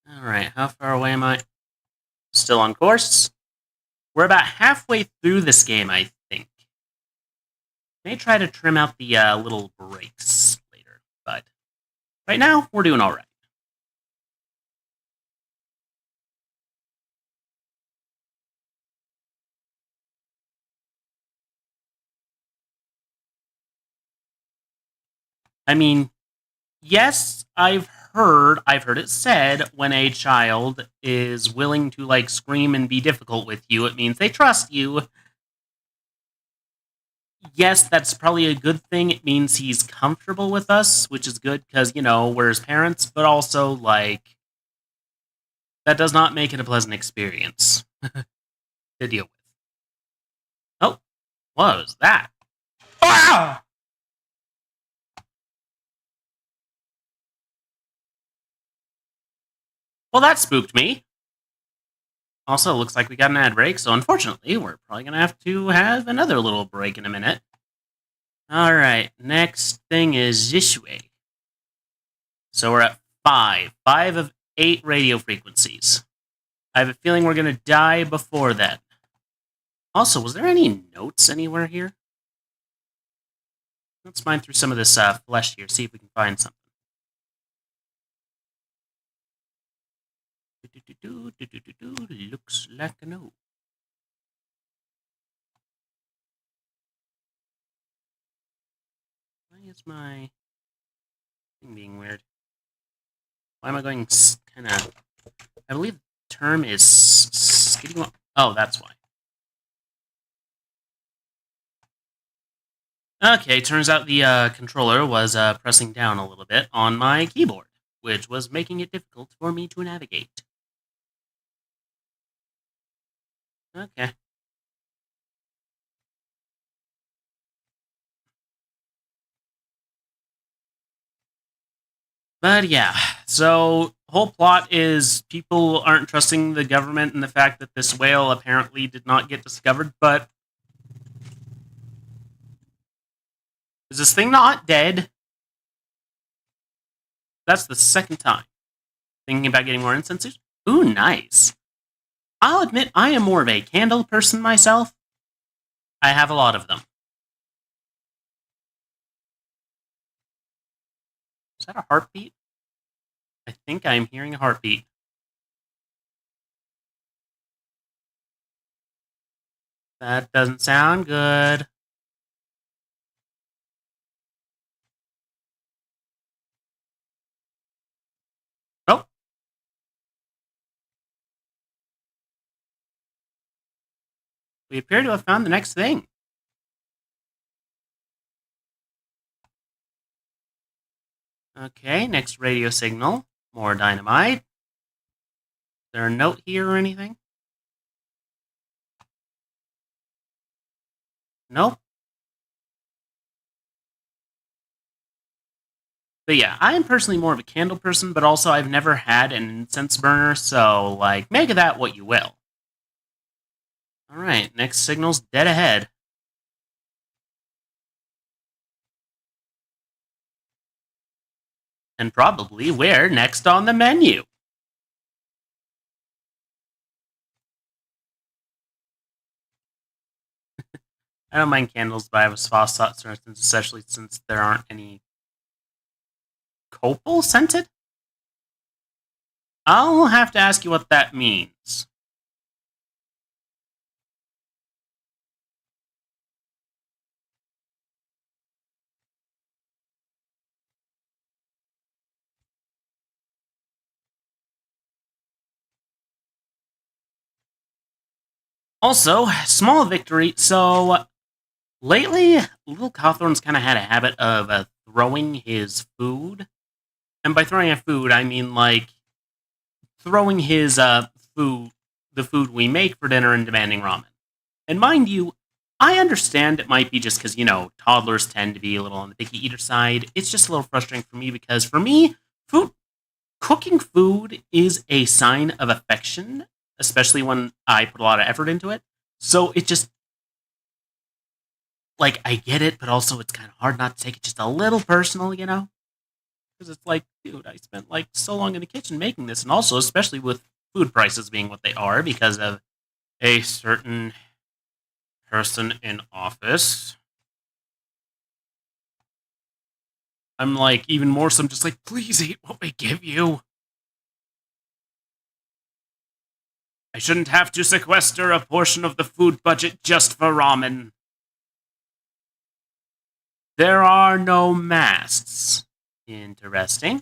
Alright, how far away am I? Still on course. We're about halfway through this game, I think. May try to trim out the little breaks later, but right now, we're doing alright. I mean, yes, I've heard it said when a child is willing to, like, scream and be difficult with you, it means they trust you. Yes, that's probably a good thing. It means he's comfortable with us, which is good because, you know, we're his parents, but also, like, that does not make it a pleasant experience to deal with. Oh, what was that? Ah! Well, that spooked me. Also, looks like we got an ad break, so unfortunately, we're probably going to have another little break in a minute. Alright, next thing is this way. So we're at 5. 5 of 8 radio frequencies. I have a feeling we're going to die before that. Also, was there any notes anywhere here? Let's mine through some of this flesh here, see if we can find something. Looks like a note. Why is my thing being weird? Why am I going kind of... I believe the term is skidding... Oh, that's why. Okay, turns out the controller was pressing down a little bit on my keyboard, which was making it difficult for me to navigate. Okay. But yeah, so whole plot is people aren't trusting the government and the fact that this whale apparently did not get discovered, but is this thing not dead? That's the second time. Thinking about getting more incenses? Ooh, nice. I'll admit I am more of a candle person myself. I have a lot of them. Is that a heartbeat? I think I'm hearing a heartbeat. That doesn't sound good. we appear to have found the next thing. Okay, next radio signal. More dynamite. Is there a note here or anything? Nope. But yeah, I am personally more of a candle person, but also I've never had an incense burner, so, like, make of that what you will. Alright, next signal's dead ahead. And probably we're next on the menu. I don't mind candles, but I have a soft spot, for instance, especially since there aren't any copal scented? I'll have to ask you what that means. Also, small victory. So, lately, Little Cawthorn's kind of had a habit of throwing his food. And by throwing a food, I mean, like, throwing his food, the food we make for dinner, and demanding ramen. And mind you, I understand it might be just because, toddlers tend to be a little on the picky eater side. It's just a little frustrating for me because, for me, cooking food is a sign of affection, especially when I put a lot of effort into it. So it just, like, I get it, but also it's kind of hard not to take it just a little personal, Because it's like, dude, I spent, like, so long in the kitchen making this, and also, especially with food prices being what they are because of a certain person in office. I'm like, even more so, I'm just like, please eat what we give you. I shouldn't have to sequester a portion of the food budget just for ramen. There are no masts. Interesting.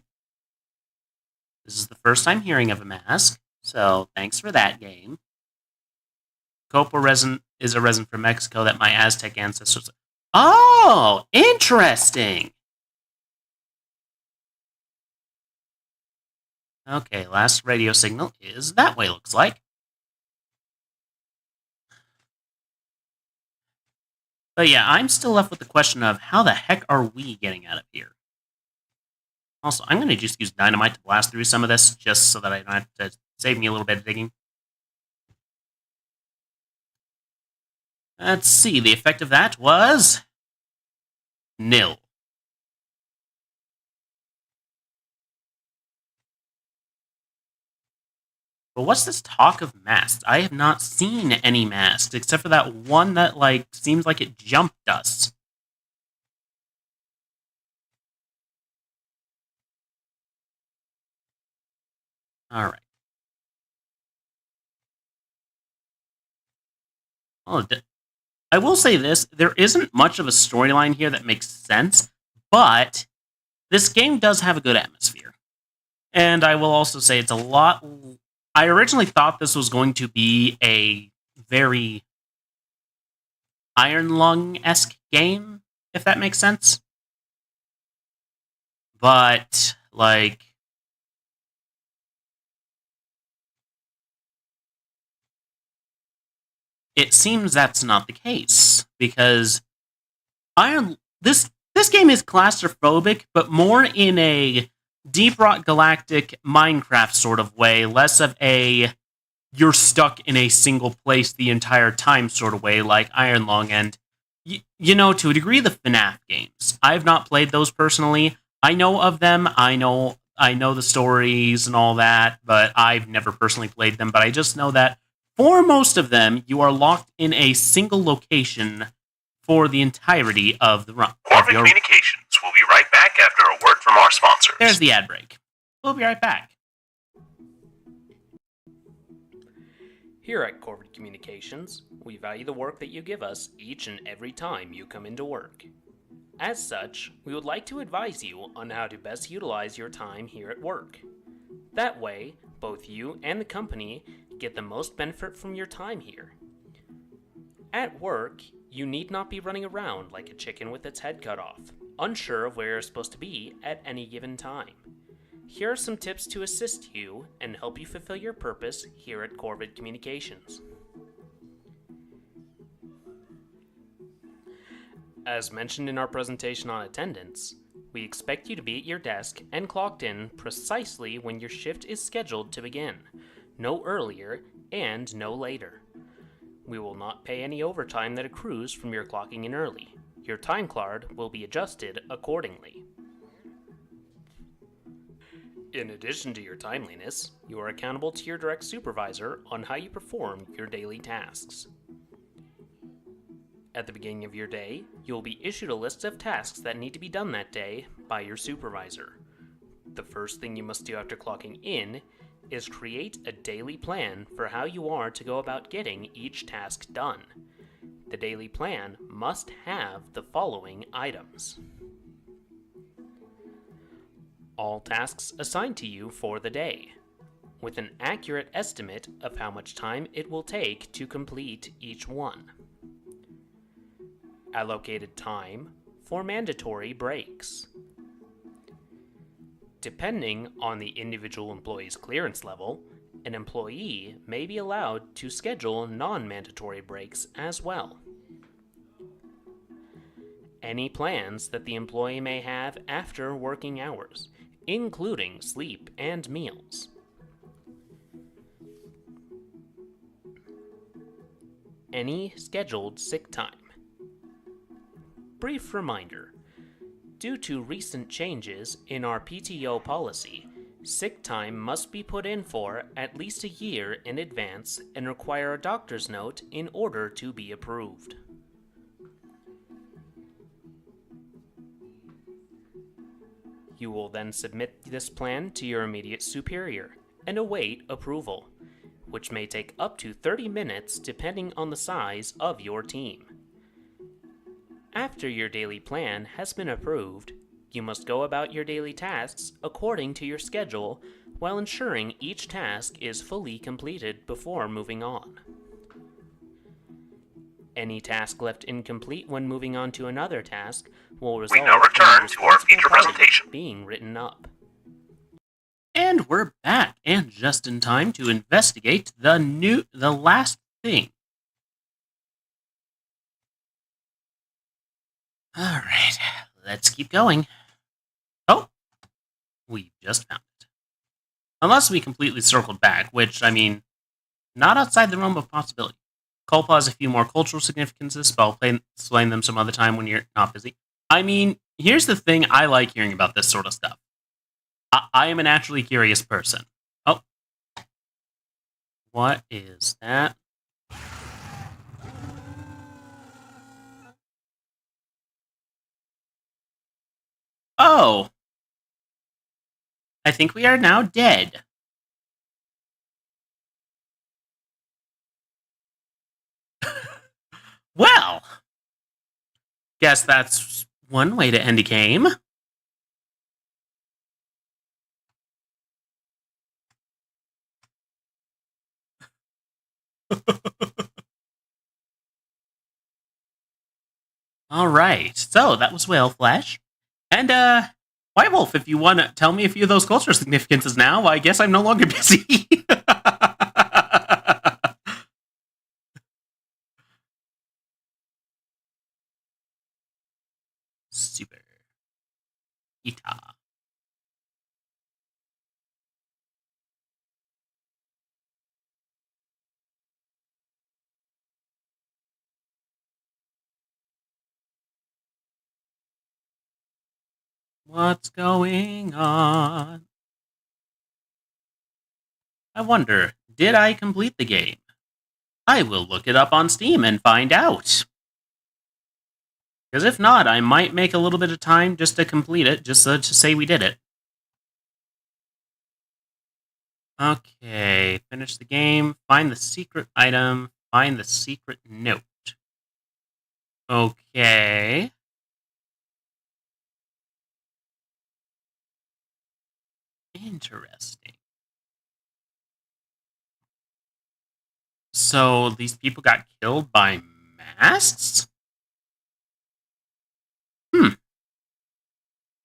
This is the first time hearing of a mask, so thanks for that, game. Copal resin is a resin from Mexico that my Aztec ancestors... Oh, interesting! Okay, last radio signal is that way, looks like. But yeah, I'm still left with the question of how the heck are we getting out of here? Also, I'm going to just use dynamite to blast through some of this, just so that I don't have to save me a little bit of digging. Let's see, the effect of that was... nil. But what's this talk of masks? I have not seen any masks, except for that one that, like, seems like it jumped us. Alright. Oh, I will say this, there isn't much of a storyline here that makes sense, but this game does have a good atmosphere. And I will also say it's a lot... I originally thought this was going to be a very Iron Lung-esque game, if that makes sense. But, like... it seems that's not the case, because this game is claustrophobic, but more in a Deep Rock Galactic Minecraft sort of way, less of a you're stuck in a single place the entire time sort of way, like Iron Lung, and to a degree, the FNAF games. I've not played those personally. I know of them. I know the stories and all that, but I've never personally played them. But I just know that for most of them, you are locked in a single location for the entirety of the run. Corvin Communications will be right back after a word from our sponsors. There's the ad break. We'll be right back. Here at Corvin Communications, we value the work that you give us each and every time you come into work. As such, we would like to advise you on how to best utilize your time here at work. That way, both you and the company get the most benefit from your time here. At work, you need not be running around like a chicken with its head cut off, unsure of where you're supposed to be at any given time. Here are some tips to assist you and help you fulfill your purpose here at Corvid Communications. As mentioned in our presentation on attendance, we expect you to be at your desk and clocked in precisely when your shift is scheduled to begin, no earlier and no later. We will not pay any overtime that accrues from your clocking in early. Your time card will be adjusted accordingly. In addition to your timeliness, you are accountable to your direct supervisor on how you perform your daily tasks. At the beginning of your day, you will be issued a list of tasks that need to be done that day by your supervisor. The first thing you must do after clocking in is create a daily plan for how you are to go about getting each task done. The daily plan must have the following items: all tasks assigned to you for the day, with an accurate estimate of how much time it will take to complete each one. Allocated time for mandatory breaks. Depending on the individual employee's clearance level, an employee may be allowed to schedule non-mandatory breaks as well. Any plans that the employee may have after working hours, including sleep and meals. Any scheduled sick time. Brief reminder: due to recent changes in our PTO policy, sick time must be put in for at least a year in advance and require a doctor's note in order to be approved. You will then submit this plan to your immediate superior and await approval, which may take up to 30 minutes depending on the size of your team. After your daily plan has been approved, you must go about your daily tasks according to your schedule while ensuring each task is fully completed before moving on. Any task left incomplete when moving on to another task will result now return in the to our feature responsible party presentation. being written up. And we're back, and just in time to investigate the last thing. Alright, let's keep going. Oh, we just found it. Unless we completely circled back, which, I mean, not outside the realm of possibility. Culpa has a few more cultural significances, but I'll explain them some other time when you're not busy. I mean, here's the thing, I like hearing about this sort of stuff. I am a naturally curious person. Oh. What is that? Oh. I think we are now dead. Well. Guess that's one way to end a game. Alright, so that was Whale Flesh. And, White Wolf, if you want to tell me a few of those cultural significances now, I guess I'm no longer busy. Super. Ita. What's going on? I wonder, did I complete the game? I will look it up on Steam and find out. Because if not, I might make a little bit of time just to complete it, just to say we did it. Okay, finish the game, find the secret item, find the secret note. Okay. Interesting. So these people got killed by masks?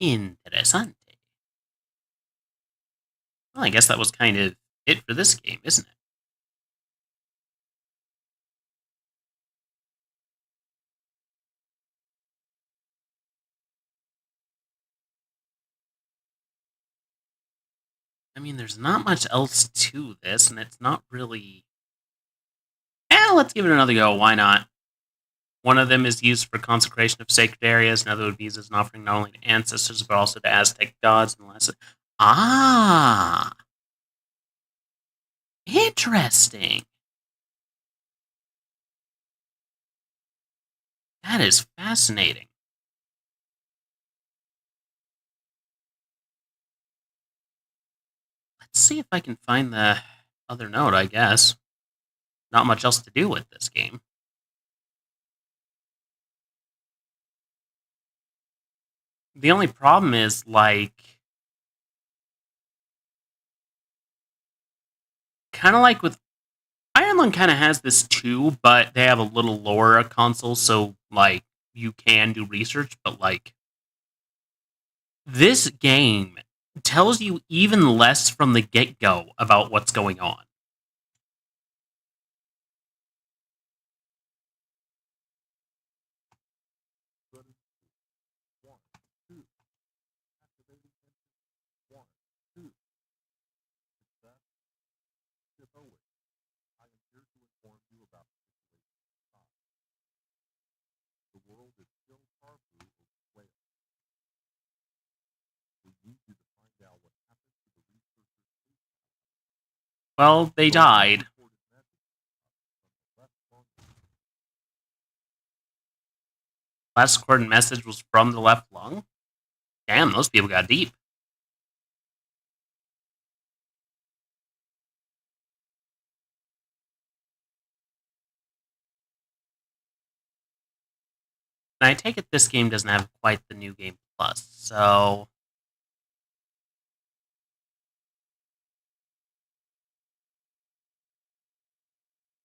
Interessante. Well, I guess that was kind of it for this game, isn't it? I mean, there's not much else to this, and it's not really... let's give it another go. Why not? One of them is used for consecration of sacred areas. Another would be used as an offering not only to ancestors, but also to Aztec gods. And the last... Ah! Interesting. That is fascinating. Let's see if I can find the other note, I guess. Not much else to do with this game. The only problem is, like... kind of like with... Iron Lung kind of has this too, but they have a little lower console, so, like, you can do research, but, like... this game tells you even less from the get-go about what's going on. Well, they died. Last recorded message was from the left lung? Damn, those people got deep. And I take it this game doesn't have quite the New Game Plus, so...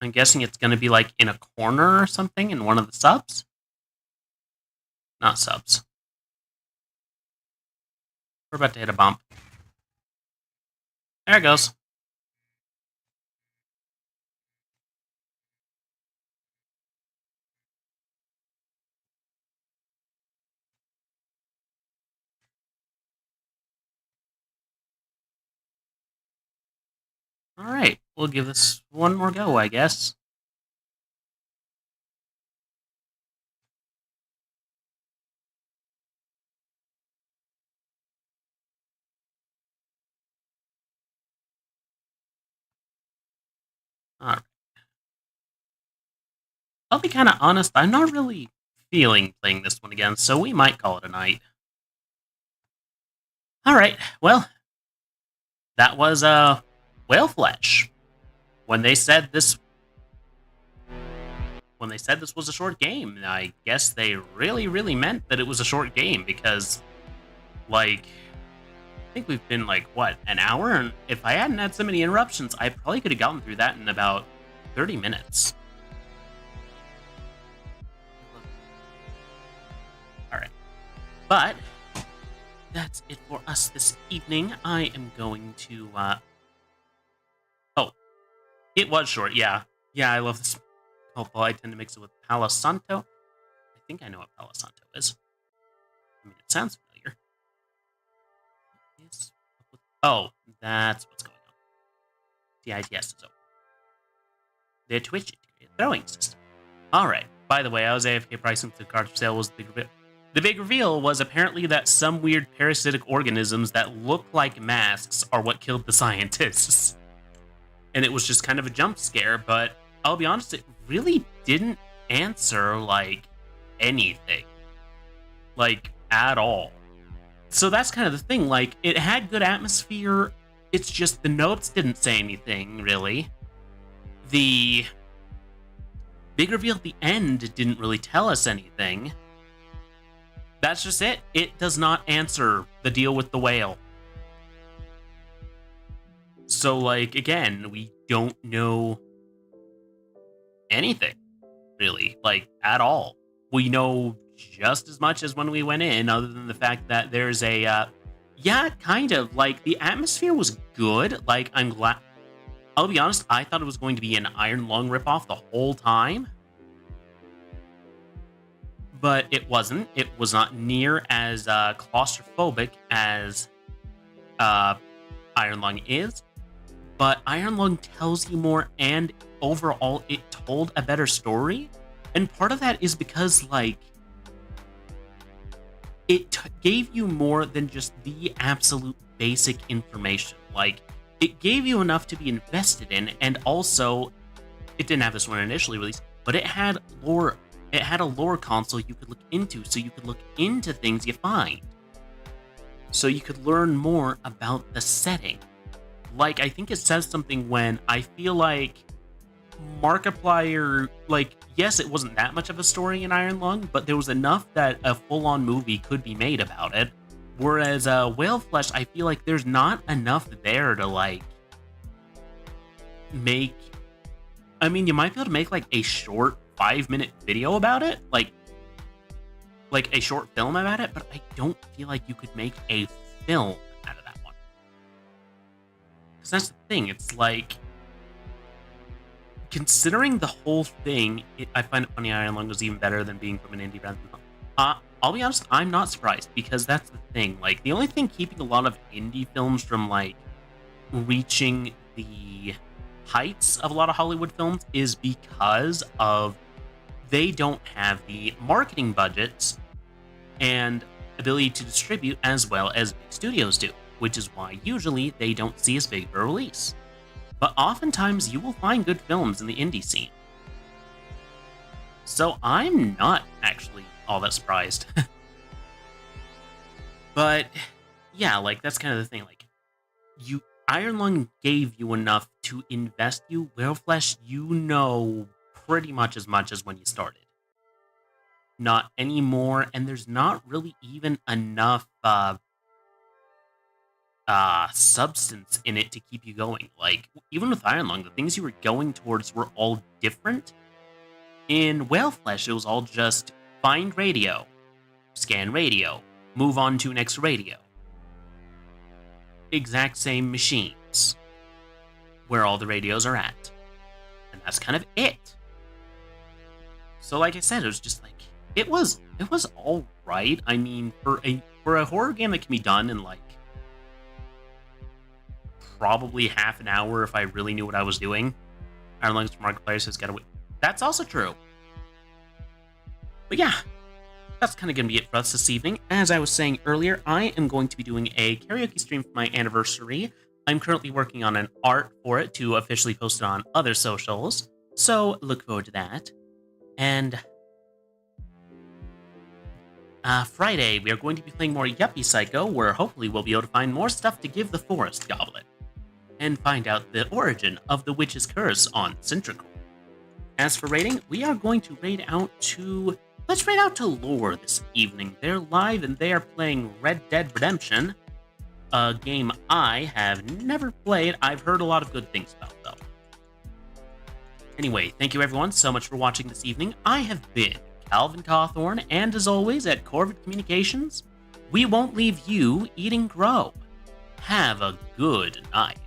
I'm guessing it's going to be, like, in a corner or something in one of the subs? Not subs. We're about to hit a bump. There it goes. Alright, we'll give this one more go, I guess. Alright. I'll be kind of honest, I'm not really feeling playing this one again, so we might call it a night. Alright, well, that was, Whale Flesh. When they said this was a short game, I guess they really, really meant that it was a short game, because, like, I think we've been, like, what, an hour? And if I hadn't had so many interruptions, I probably could have gotten through that in about 30 minutes. Alright. But that's it for us this evening. I am going to, oh. It was short, yeah. Yeah, I love this. Hopefully I tend to mix it with Palo Santo. I think I know what Palo Santo is. I mean, it sounds familiar. Oh, that's what's going on. The ITS is open. The Twitch throwing system. Alright. By the way, I was AFK pricing the card for sale was the big reveal. The big reveal was apparently that some weird parasitic organisms that look like masks are what killed the scientists. And it was just kind of a jump scare, but I'll be honest, it really didn't answer, like, anything. Like, at all. So that's kind of the thing, like, it had good atmosphere, it's just the notes didn't say anything, really. The big reveal at the end didn't really tell us anything. That's just it. It does not answer the deal with the whale. So, like, again, we don't know anything, really, like, at all. We know just as much as when we went in, other than the fact that there's a, yeah, kind of, like, the atmosphere was good. Like, I'm glad, I'll be honest, I thought it was going to be an Iron Lung ripoff the whole time. But it wasn't. It was not near as claustrophobic as Iron Lung is. But Iron Lung tells you more, and overall, it told a better story. And part of that is because, like, it gave you more than just the absolute basic information. Like, it gave you enough to be invested in, and also, it didn't have this one initially released, but it had lore. It had a lore console you could look into, so you could look into things you find. So you could learn more about the setting. Like, I think it says something when I feel like Markiplier, like, yes, it wasn't that much of a story in Iron Lung, but there was enough that a full-on movie could be made about it. Whereas Whale Flesh, I feel like there's not enough there to, like, make... I mean, you might be able to make, like, a short 5-minute video about it, like a short film about it, but I don't feel like you could make a film out of that one. Because that's the thing, it's like, considering the whole thing, I find it funny Iron Lung was even better than being from an indie rather than... I'll be honest, I'm not surprised, because that's the thing, like, the only thing keeping a lot of indie films from, like, reaching the heights of a lot of Hollywood films is because of they don't have the marketing budgets and ability to distribute as well as big studios do, which is why usually they don't see as big of a release. But oftentimes you will find good films in the indie scene. So I'm not actually all that surprised. But yeah, like, that's kind of the thing. Like, Iron Lung gave you enough to invest you. Whale Flesh, you know pretty much as when you started. Not anymore, and there's not really even enough substance in it to keep you going. Like, even with Iron Lung, the things you were going towards were all different. In Whale Flesh, it was all just find radio, scan radio, move on to next radio. Exact same machines, where all the radios are at. And that's kind of it. So like I said, it was just like, it was all right. I mean, for a horror game that can be done in, like, probably half an hour if I really knew what I was doing. Iron Lung's Markiplier has got away. That's also true. But yeah, that's kind of going to be it for us this evening. As I was saying earlier, I am going to be doing a karaoke stream for my anniversary. I'm currently working on an art for it to officially post it on other socials, so look forward to that. And Friday, we are going to be playing more Yuppie Psycho, where hopefully we'll be able to find more stuff to give the Forest Goblet, and find out the origin of the Witch's Curse on Centrical. As for rating, we are going to raid out to... Let's raid out to Lore this evening. They're live and they are playing Red Dead Redemption, a game I have never played. I've heard a lot of good things about, though. Anyway, thank you everyone so much for watching this evening. I have been Calvin Cawthorn, and as always at Corvid Communications, we won't leave you eating crow. Have a good night.